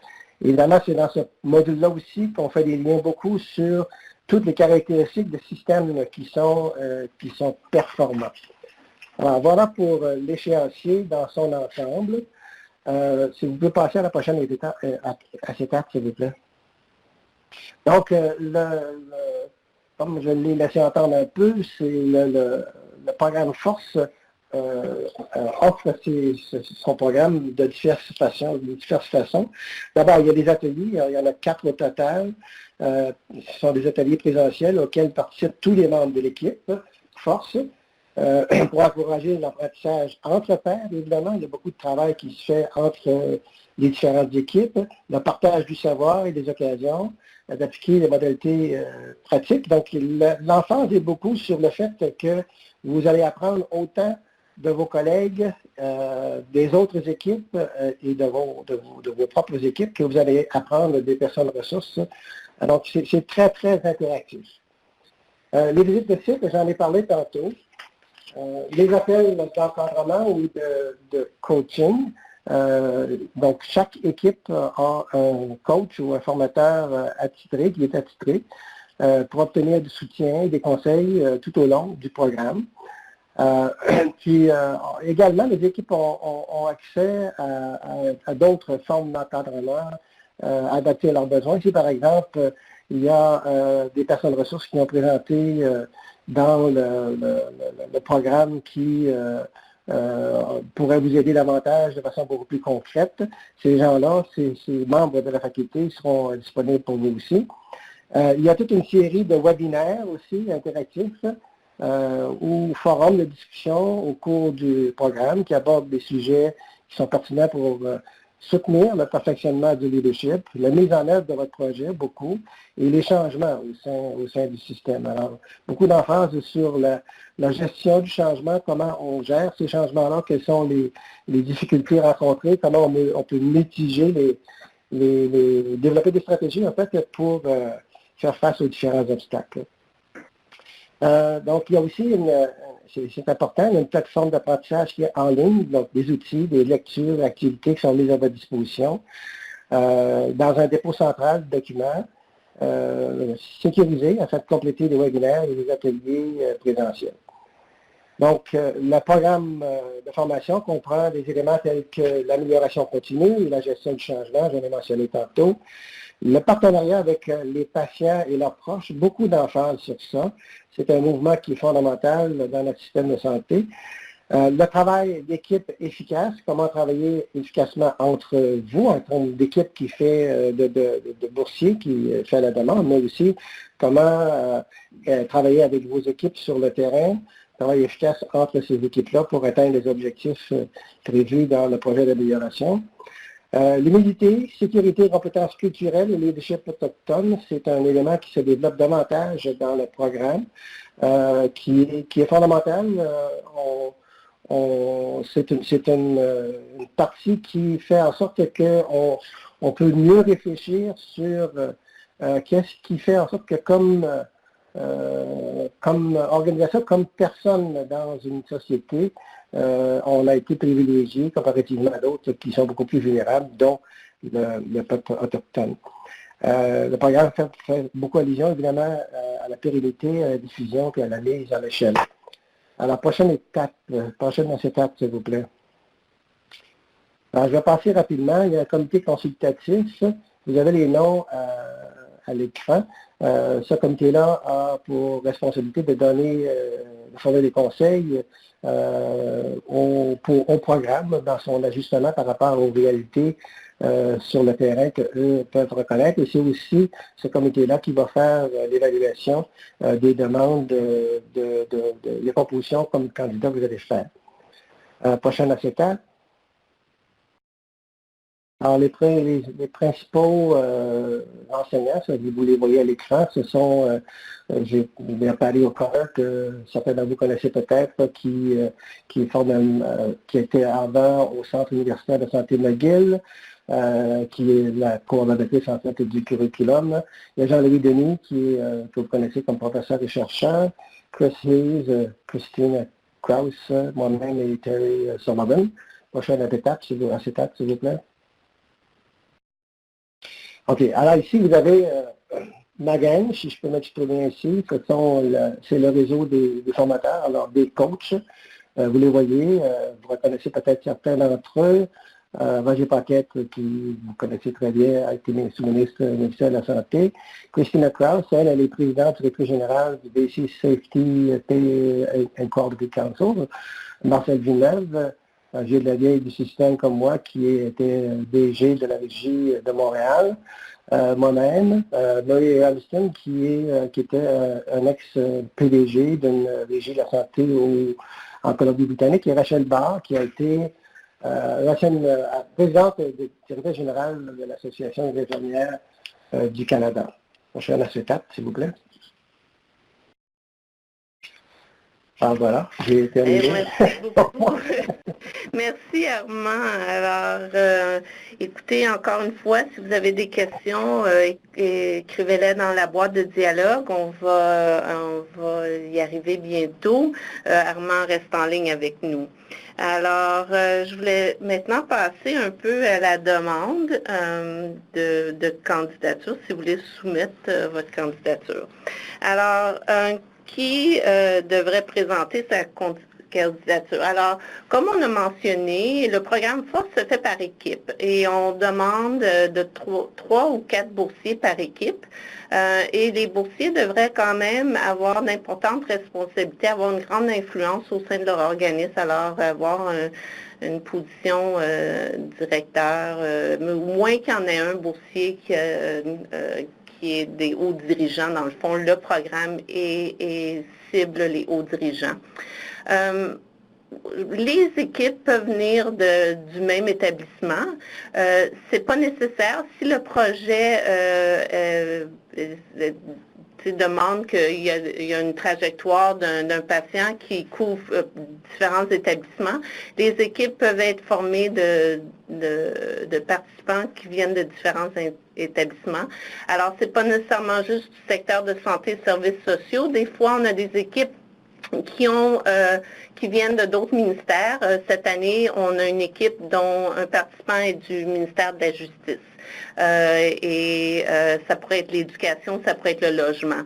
Évidemment, c'est dans ce module-là aussi qu'on fait des liens beaucoup sur toutes les caractéristiques de systèmes qui sont performants. Alors, voilà pour l'échéancier dans son ensemble. Si vous pouvez passer à la prochaine étape, s'il vous plaît. Donc, comme je l'ai laissé entendre un peu, c'est le programme Force offre son programme de diverses façons. D'abord, il y a des ateliers, il y en a 4 au total. Ce sont des ateliers présentiels auxquels participent tous les membres de l'équipe Force pour encourager l'apprentissage entre pairs, évidemment. Il y a beaucoup de travail qui se fait entre les différentes équipes, le partage du savoir et des occasions, d'appliquer les modalités pratiques. Donc, l'emphase est beaucoup sur le fait que vous allez apprendre autant de vos collègues, des autres équipes et de vos propres équipes que vous allez apprendre des personnes ressources. Donc, c'est très, très interactif. Les visites de site, j'en ai parlé tantôt. Les appels d'encadrement ou de coaching. Donc, chaque équipe a un coach ou un formateur attitré, qui est attitré, pour obtenir du soutien et des conseils tout au long du programme. Puis, également, les équipes ont accès à d'autres formes d'encadrement adaptées à leurs besoins. Ici, par exemple, il y a des personnes ressources qui ont présenté dans le programme qui pourrait vous aider davantage de façon beaucoup plus concrète. Ces gens-là, ces membres de la faculté seront disponibles pour vous aussi. Il y a toute une série de webinaires aussi interactifs ou forums de discussion au cours du programme qui abordent des sujets qui sont pertinents pour soutenir le perfectionnement du leadership, la mise en œuvre de votre projet, beaucoup, et les changements au sein du système. Alors, beaucoup d'emphase sur la gestion du changement, comment on gère ces changements-là, quelles sont les difficultés rencontrées, comment on peut mitiger, développer des stratégies, en fait, pour faire face aux différents obstacles. Donc, il y a aussi c'est important, il y a une plateforme d'apprentissage qui est en ligne, donc des outils, des lectures, des activités qui sont mises à votre disposition dans un dépôt central de documents sécurisé afin de compléter les webinaires et les ateliers présentiels. Donc, le programme de formation comprend des éléments tels que l'amélioration continue et la gestion du changement, j'en ai mentionné tantôt. Le partenariat avec les patients et leurs proches, beaucoup d'emphase sur ça. C'est un mouvement qui est fondamental dans notre système de santé. Le travail d'équipe efficace, comment travailler efficacement entre vous, en termes d'équipe qui fait de boursiers, qui fait la demande, mais aussi comment travailler avec vos équipes sur le terrain travail efficace entre ces équipes-là pour atteindre les objectifs prévus dans le projet d'amélioration. L'humilité, sécurité, compétences culturelles et leadership autochtone, c'est un élément qui se développe davantage dans le programme, qui est fondamental. C'est une partie qui fait en sorte qu'on peut mieux réfléchir sur qu'est-ce qui fait en sorte que comme organisation, comme personne dans une société, on a été privilégié comparativement à d'autres qui sont beaucoup plus vulnérables, dont le peuple autochtone. Le programme fait beaucoup allusion, évidemment, à la pérennité, à la diffusion et à la mise à l'échelle. Alors, prochaine étape, s'il vous plaît. Alors, je vais passer rapidement. Il y a un comité consultatif. Vous avez les noms à l'écran. Ce comité-là a pour responsabilité de fournir des conseils au programme dans son ajustement par rapport aux réalités sur le terrain qu'eux peuvent reconnaître. Et c'est aussi ce comité-là qui va faire l'évaluation des demandes des propositions comme candidat que vous allez faire. Prochaine acétate. Alors, les principaux enseignants, vous les voyez à l'écran, ce sont, j'ai parlé au corps que certains d'entre vous connaissez peut-être, qui était avant au Centre universitaire de santé McGill, qui est la coordonnatrice en fait du curriculum. Il y a Jean-Louis Denis, que vous connaissez comme professeur et chercheur, Chris Hayes, Christine Krause, moi-même et Terry Sullivan. Prochaine acétate, s'il vous plaît. OK. Alors ici, vous avez ma gang, si je peux m'exprimer ainsi, c'est le réseau des formateurs, alors des coachs. Vous les voyez, vous reconnaissez peut-être certains d'entre eux. Roger Paquette, qui vous connaissez très bien, a été sous-ministre ministère de la Santé. Christina Krause, elle est présidente directrice générale du BC Safety and Quality Council. Marcel Villeneuve, Gilles Lavieille du système comme moi, qui était DG de la Régie de Montréal. Moi-même, Murray Alston, qui était un ex-PDG d'une Régie de la Santé en Colombie-Britannique, et Rachel Barr, qui a été présidente et directrice générale de l'Association des infirmières du Canada. Prochaine acétate, s'il vous plaît. Ah, voilà, j'ai terminé. Merci beaucoup. Merci Armand. Alors, écoutez, encore une fois, si vous avez des questions, écrivez-les dans la boîte de dialogue. On va y arriver bientôt. Armand reste en ligne avec nous. Alors, je voulais maintenant passer un peu à la demande de candidature, si vous voulez soumettre votre candidature. Alors, qui devrait présenter sa candidature. Alors, comme on a mentionné, le programme FORCE se fait par équipe et on demande de 3 ou 4 boursiers par équipe. Et les boursiers devraient quand même avoir d'importantes responsabilités, avoir une grande influence au sein de leur organisme, alors avoir une position directeur, mais au moins qu'il y en ait un boursier qui est des hauts dirigeants. Dans le fond, le programme cible les hauts dirigeants. Les équipes peuvent venir du même établissement. C'est pas nécessaire. Si le projet demande qu'il y a une trajectoire d'un patient qui couvre différents établissements, les équipes peuvent être formées de participants qui viennent de différents établissements. Alors, c'est pas nécessairement juste du secteur de santé et services sociaux. Des fois, on a des équipes qui viennent de d'autres ministères. Cette année, on a une équipe dont un participant est du ministère de la Justice. Ça pourrait être l'éducation, ça pourrait être le logement.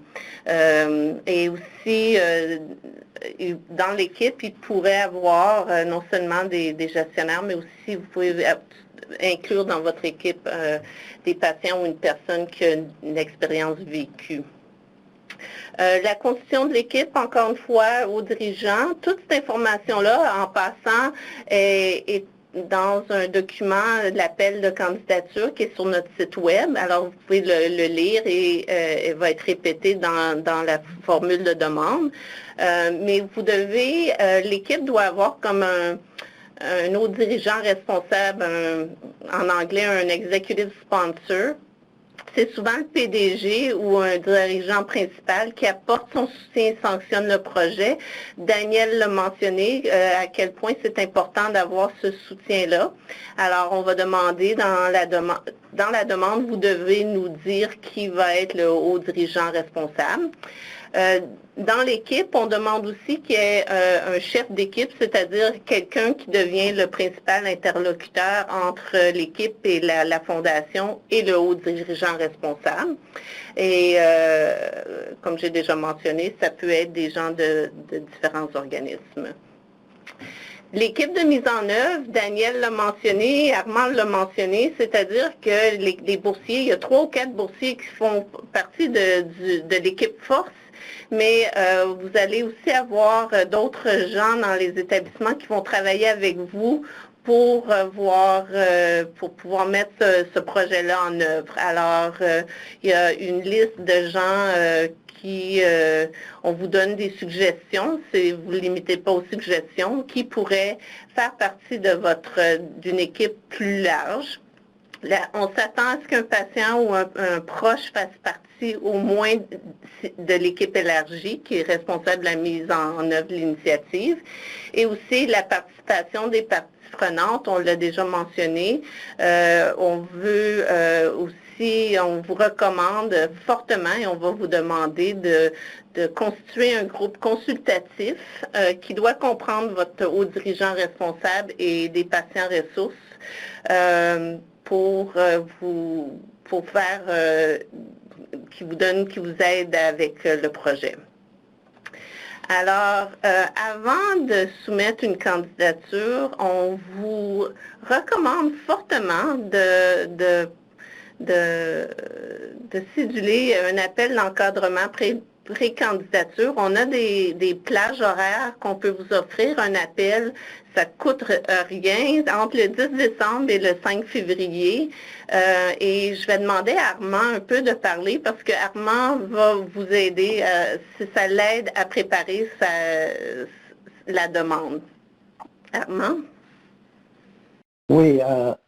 Et aussi, dans l'équipe, il pourrait avoir non seulement des gestionnaires, mais aussi vous pouvez inclure dans votre équipe des patients ou une personne qui a une expérience vécue. La constitution de l'équipe, encore une fois, aux dirigeants, toute cette information-là, en passant, est dans un document l'appel de candidature qui est sur notre site web. Alors, vous pouvez le lire et il va être répété dans la formule de demande. Mais vous devez, l'équipe doit avoir comme un autre dirigeant responsable, en anglais un executive sponsor. C'est souvent le PDG ou un dirigeant principal qui apporte son soutien et sanctionne le projet. Daniel l'a mentionné, à quel point c'est important d'avoir ce soutien-là. Alors, on va demander dans la demande, vous devez nous dire qui va être le haut dirigeant responsable. Dans l'équipe, on demande aussi qu'il y ait un chef d'équipe, c'est-à-dire quelqu'un qui devient le principal interlocuteur entre l'équipe et la fondation et le haut dirigeant responsable. Et comme j'ai déjà mentionné, ça peut être des gens de différents organismes. L'équipe de mise en œuvre, Daniel l'a mentionné, Armand l'a mentionné, c'est-à-dire que les boursiers, il y a 3 ou 4 boursiers qui font partie de l'équipe Force, mais vous allez aussi avoir d'autres gens dans les établissements qui vont travailler avec vous pour pouvoir mettre ce projet-là en œuvre. Alors, il y a une liste de gens on vous donne des suggestions, vous ne limitez pas aux suggestions, qui pourraient faire partie d'une équipe plus large. On s'attend à ce qu'un patient ou un proche fasse partie au moins de l'équipe élargie qui est responsable de la mise en œuvre de l'initiative et aussi la participation des parties prenantes, on l'a déjà mentionné. On veut aussi, on vous recommande fortement et on va vous demander de constituer un groupe consultatif qui doit comprendre votre haut dirigeant responsable et des patients ressources pour faire qui vous aide avec le projet. Alors, avant de soumettre une candidature, on vous recommande fortement de céduler un appel d'encadrement pré-candidature. On a des plages horaires qu'on peut vous offrir. Un appel, ça ne coûte rien, entre le 10 décembre et le 5 février. Et je vais demander à Armand un peu de parler parce que Armand va vous aider, si ça l'aide à préparer la demande. Armand? Oui,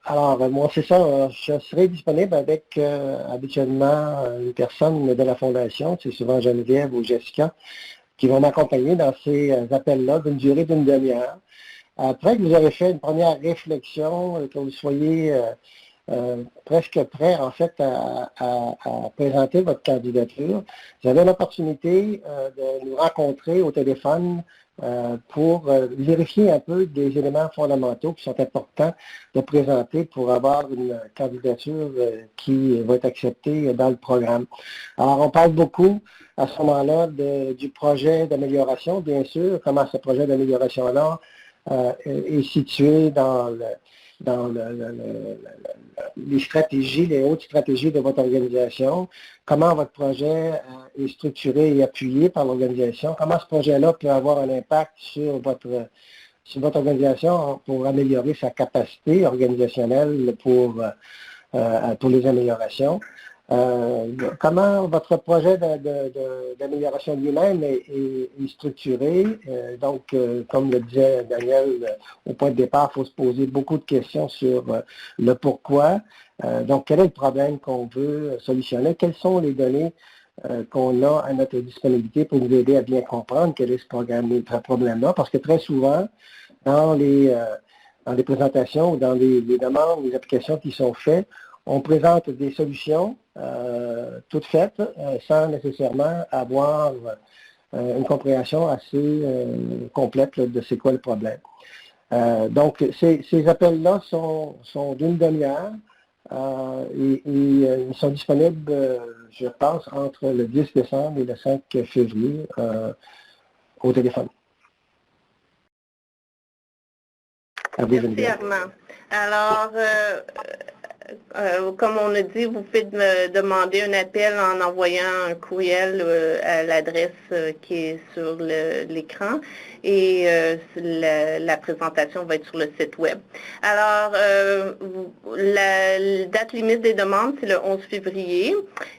alors moi c'est ça, je serai disponible avec habituellement une personne de la Fondation, c'est souvent Geneviève ou Jessica, qui vont m'accompagner dans ces appels-là d'une durée d'une demi-heure. Après que vous aurez fait une première réflexion, que vous soyez presque prêt en fait à présenter votre candidature, vous avez l'opportunité de nous rencontrer au téléphone pour vérifier un peu des éléments fondamentaux qui sont importants de présenter pour avoir une candidature qui va être acceptée dans le programme. Alors, on parle beaucoup à ce moment-là du projet d'amélioration, bien sûr, comment ce projet d'amélioration-là est situé dans les stratégies, les hautes stratégies de votre organisation, comment votre projet est structuré et appuyé par l'organisation, comment ce projet-là peut avoir un impact sur votre organisation pour améliorer sa capacité organisationnelle pour les améliorations. Comment votre projet d'amélioration lui-même est structuré. Donc, comme le disait Daniel au point de départ, il faut se poser beaucoup de questions sur le pourquoi. Donc, quel est le problème qu'on veut solutionner? Quelles sont les données qu'on a à notre disponibilité pour nous aider à bien comprendre quel est ce problème-là? Parce que très souvent, dans les présentations ou dans les demandes, les applications qui sont faites, on présente des solutions toutes faites sans nécessairement avoir une compréhension assez complète de c'est quoi le problème. Donc, ces appels-là sont d'une demi-heure et ils sont disponibles, je pense, entre le 10 décembre et le 5 février au téléphone. Merci Armand. Alors, comme on a dit, vous pouvez me demander un appel en envoyant un courriel à l'adresse qui est sur l'écran et la présentation va être sur le site web. Alors, la date limite des demandes, c'est le 11 février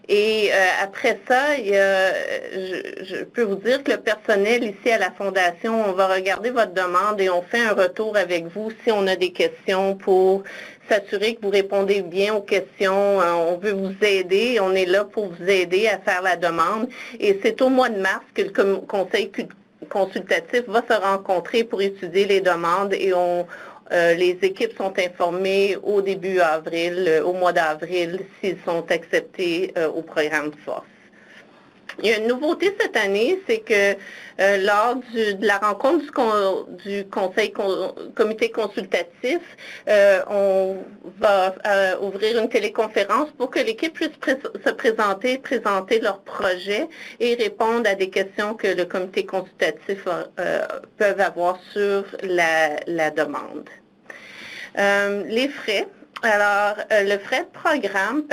et après ça, je peux vous dire que le personnel ici à la Fondation, on va regarder votre demande et on fait un retour avec vous si on a des questions pour s'assurer que vous répondez bien aux questions. On veut vous aider. On est là pour vous aider à faire la demande. Et c'est au mois de mars que le conseil consultatif va se rencontrer pour étudier les demandes et les équipes sont informées au début avril, au mois d'avril, s'ils sont acceptés au programme FORCE. Il y a une nouveauté cette année, c'est que lors de la rencontre du comité consultatif, on va ouvrir une téléconférence pour que l'équipe puisse se présenter leur projet et répondre à des questions que le comité consultatif peut avoir sur la demande. Les frais. Alors, le frais de programme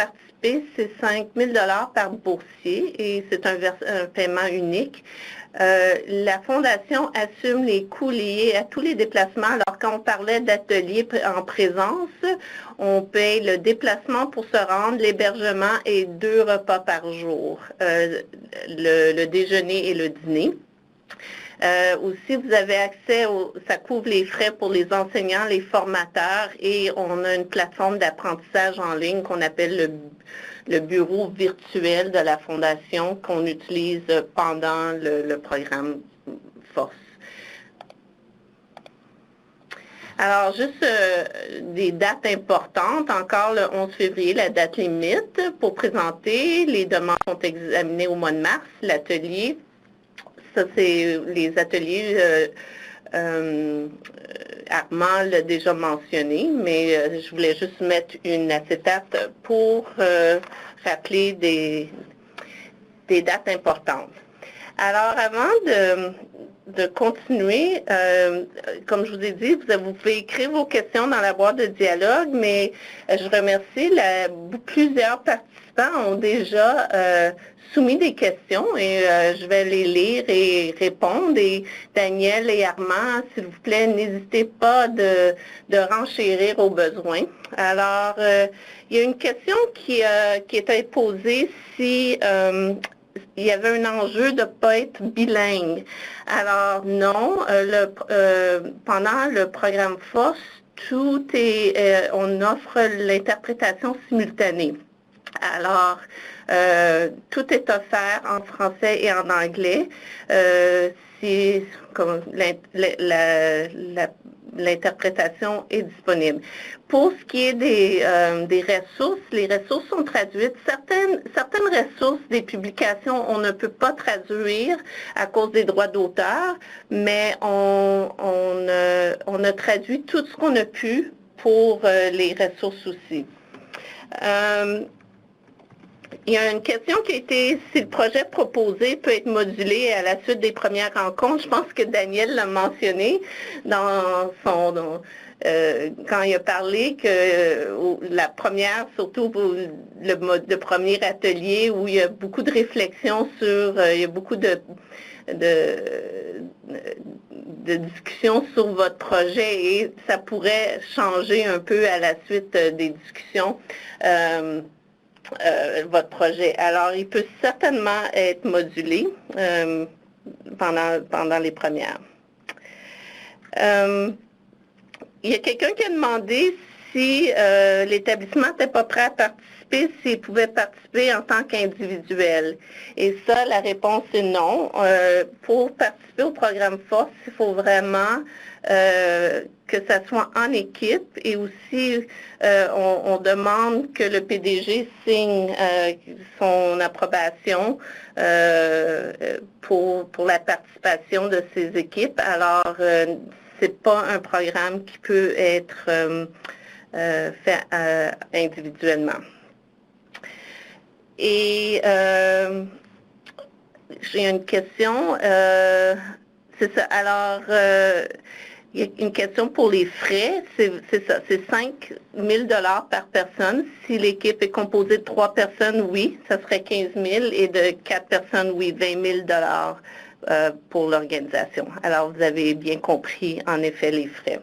c'est 5 000 $ par boursier et c'est un paiement unique. La Fondation assume les coûts liés à tous les déplacements. Alors, quand on parlait d'ateliers en présence, on paye le déplacement pour se rendre, l'hébergement et 2 repas par jour, le déjeuner et le dîner. Aussi, vous avez accès, ça couvre les frais pour les enseignants, les formateurs et on a une plateforme d'apprentissage en ligne qu'on appelle le bureau virtuel de la Fondation qu'on utilise pendant le programme FORCE. Alors, juste des dates importantes, encore le 11 février, la date limite pour présenter. Les demandes sont examinées au mois de mars, l'atelier. Ça, c'est les ateliers, Armand l'a déjà mentionné, mais je voulais juste mettre une acétate pour rappeler des dates importantes. Alors, avant de continuer, comme je vous ai dit, vous pouvez écrire vos questions dans la boîte de dialogue, mais je remercie plusieurs participants ont déjà soumis des questions et je vais les lire et répondre. Et Daniel et Armand, s'il vous plaît, n'hésitez pas de renchérir aux besoins. Alors, il y a une question qui était posée si il y avait un enjeu de ne pas être bilingue. Alors non, pendant le programme FORCE, on offre l'interprétation simultanée. Alors, tout est offert en français et en anglais. L'interprétation est disponible. Pour ce qui est des ressources, les ressources sont traduites. Certaines ressources des publications, on ne peut pas traduire à cause des droits d'auteur, mais on a traduit tout ce qu'on a pu pour les ressources aussi. Il y a une question qui a été, si le projet proposé peut être modulé à la suite des premières rencontres. Je pense que Daniel l'a mentionné dans quand il a parlé que la première, surtout pour le premier atelier où il y a beaucoup de réflexions il y a beaucoup de discussions sur votre projet et ça pourrait changer un peu à la suite des discussions. Votre projet. Alors, il peut certainement être modulé pendant les premières. Il y a quelqu'un qui a demandé si l'établissement n'était pas prêt à participer, s'il pouvait participer en tant qu'individuel. Et ça, la réponse est non. Pour participer au programme FORCE, il faut vraiment que ça soit en équipe et aussi on demande que le PDG signe son approbation pour la participation de ces équipes. Alors, c'est pas un programme qui peut être fait individuellement. Et j'ai une question. C'est ça. Alors, il y a une question pour les frais, c'est ça, c'est 5 000 par personne. Si l'équipe est composée de 3 personnes, oui, ça serait 15 000 et de 4 personnes, oui, 20 000 pour l'organisation. Alors, vous avez bien compris, en effet, les frais.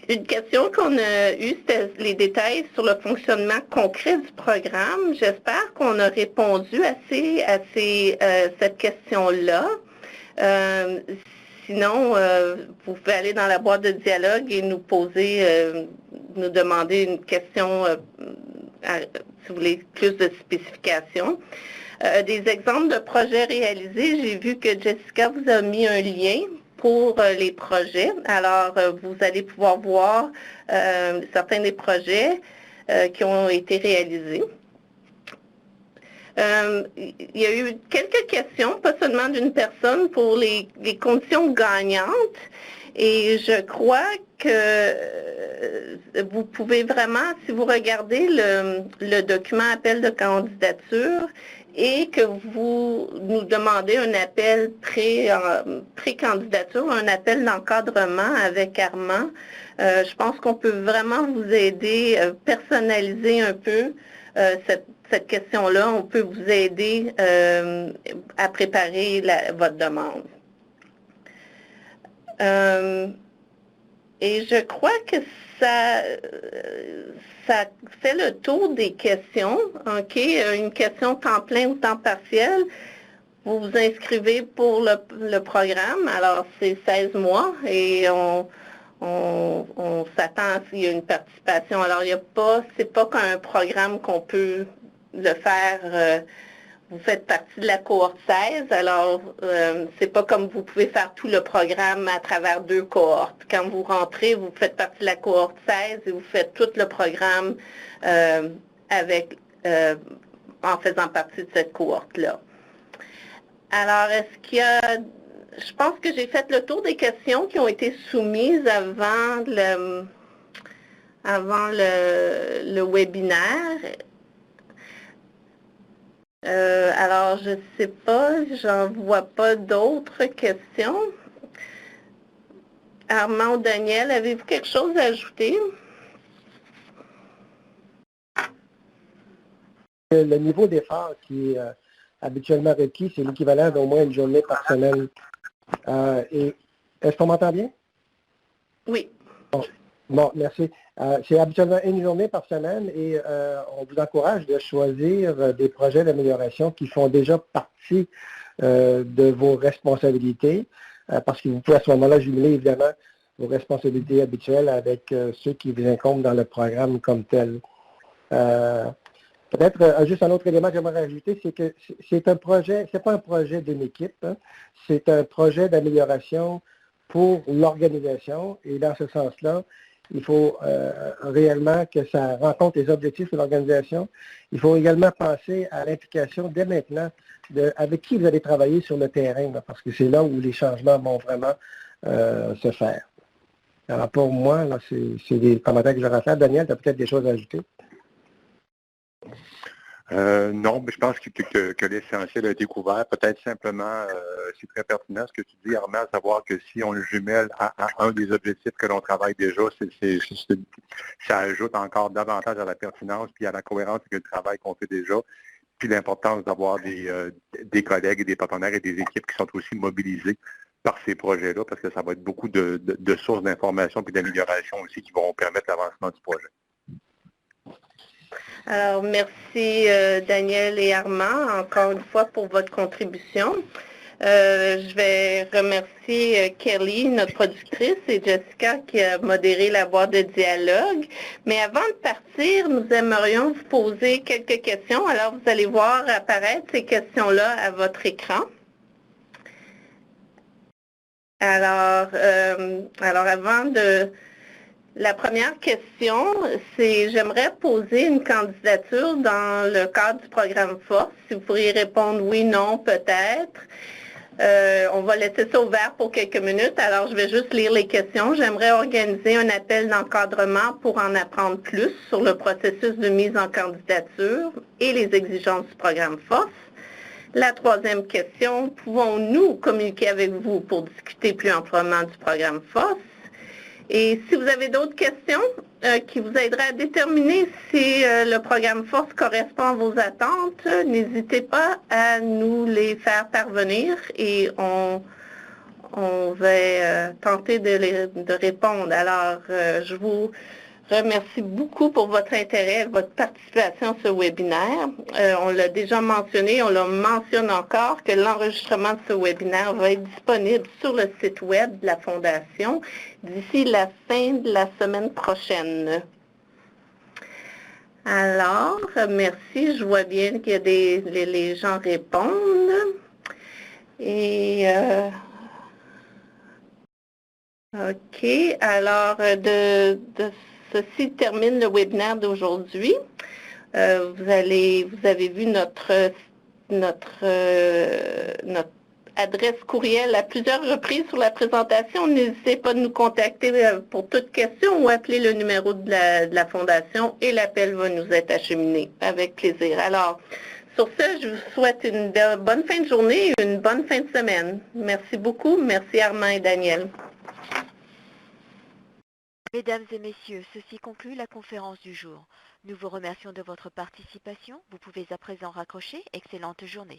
Une question qu'on a eue, c'était les détails sur le fonctionnement concret du programme. J'espère qu'on a répondu assez à cette question-là. Sinon, vous pouvez aller dans la boîte de dialogue et nous poser, nous demander une question, si vous voulez, plus de spécifications. Des exemples de projets réalisés, j'ai vu que Jessica vous a mis un lien pour les projets. Alors, vous allez pouvoir voir certains des projets qui ont été réalisés. Il y a eu quelques questions, pas seulement d'une personne, pour les conditions gagnantes. Et je crois que vous pouvez vraiment, si vous regardez le document appel de candidature et que vous nous demandez un appel pré-candidature, un appel d'encadrement avec Armand, je pense qu'on peut vraiment vous aider, personnaliser un peu cette question-là. On peut vous aider à préparer votre demande. Et je crois que ça fait le tour des questions. OK, une question temps plein ou temps partiel. Vous vous inscrivez pour le programme. Alors, c'est 16 mois et on s'attend s'il y a une participation. Alors, c'est pas qu'un programme qu'on peut le faire. Vous faites partie de la cohorte 16, alors c'est pas comme vous pouvez faire tout le programme à travers 2 cohortes. Quand vous rentrez, vous faites partie de la cohorte 16 et vous faites tout le programme en faisant partie de cette cohorte-là. Alors, est-ce qu'il y a... Je pense que j'ai fait le tour des questions qui ont été soumises avant le webinaire. Alors, je ne sais pas, j'en vois pas d'autres questions. Armand ou Daniel, avez-vous quelque chose à ajouter? Le niveau d'effort qui est habituellement requis, c'est l'équivalent d'au moins une journée par semaine. Est-ce qu'on m'entend bien? Oui. Bon, merci. C'est habituellement une journée par semaine et on vous encourage de choisir des projets d'amélioration qui font déjà partie de vos responsabilités parce que vous pouvez à ce moment-là jumeler évidemment vos responsabilités habituelles avec ceux qui vous incombent dans le programme comme tel. Peut-être juste un autre élément que j'aimerais rajouter, c'est que c'est un projet, c'est pas un projet d'une équipe, hein, c'est un projet d'amélioration pour l'organisation et dans ce sens-là, il faut réellement que ça rencontre les objectifs de l'organisation. Il faut également penser à l'implication dès maintenant avec qui vous allez travailler sur le terrain, là, parce que c'est là où les changements vont vraiment se faire. Alors pour moi, là, c'est des commentaires que j'aurais à faire. Daniel, tu as peut-être des choses à ajouter? Non, mais je pense que l'essentiel a été couvert. Peut-être simplement, c'est très pertinent ce que tu dis, Armand, à savoir que si on le jumelle à un des objectifs que l'on travaille déjà, ça ajoute encore davantage à la pertinence puis à la cohérence du travail qu'on fait déjà, puis l'importance d'avoir des collègues et des partenaires et des équipes qui sont aussi mobilisés par ces projets-là, parce que ça va être beaucoup de sources d'informations puis d'amélioration aussi qui vont permettre l'avancement du projet. Alors, merci Daniel et Armand, encore une fois, pour votre contribution. Je vais remercier Kelly, notre productrice, et Jessica qui a modéré la boîte de dialogue. Mais avant de partir, nous aimerions vous poser quelques questions. Alors, vous allez voir apparaître ces questions-là à votre écran. Alors avant de... La première question, c'est j'aimerais poser une candidature dans le cadre du programme Force. Si vous pourriez répondre oui, non, peut-être. On va laisser ça ouvert pour quelques minutes. Alors, je vais juste lire les questions. J'aimerais organiser un appel d'encadrement pour en apprendre plus sur le processus de mise en candidature et les exigences du programme Force. La troisième question, pouvons-nous communiquer avec vous pour discuter plus amplement du programme FOSS? Et si vous avez d'autres questions qui vous aideraient à déterminer si le programme FOSS correspond à vos attentes, n'hésitez pas à nous les faire parvenir et on va tenter de répondre. Alors, je vous remercie beaucoup pour votre intérêt, votre participation à ce webinaire. On l'a déjà mentionné, on le mentionne encore que l'enregistrement de ce webinaire va être disponible sur le site web de la Fondation d'ici la fin de la semaine prochaine. Alors, merci. Je vois bien qu'il y a les gens répondent. Et OK. Alors, ceci termine le webinaire d'aujourd'hui. Vous avez vu notre adresse courriel à plusieurs reprises sur la présentation. N'hésitez pas à nous contacter pour toute question ou appeler le numéro de la Fondation et l'appel va nous être acheminé avec plaisir. Alors, sur ce, je vous souhaite une bonne fin de journée et une bonne fin de semaine. Merci beaucoup. Merci Armand et Daniel. Mesdames et messieurs, ceci conclut la conférence du jour. Nous vous remercions de votre participation. Vous pouvez à présent raccrocher. Excellente journée.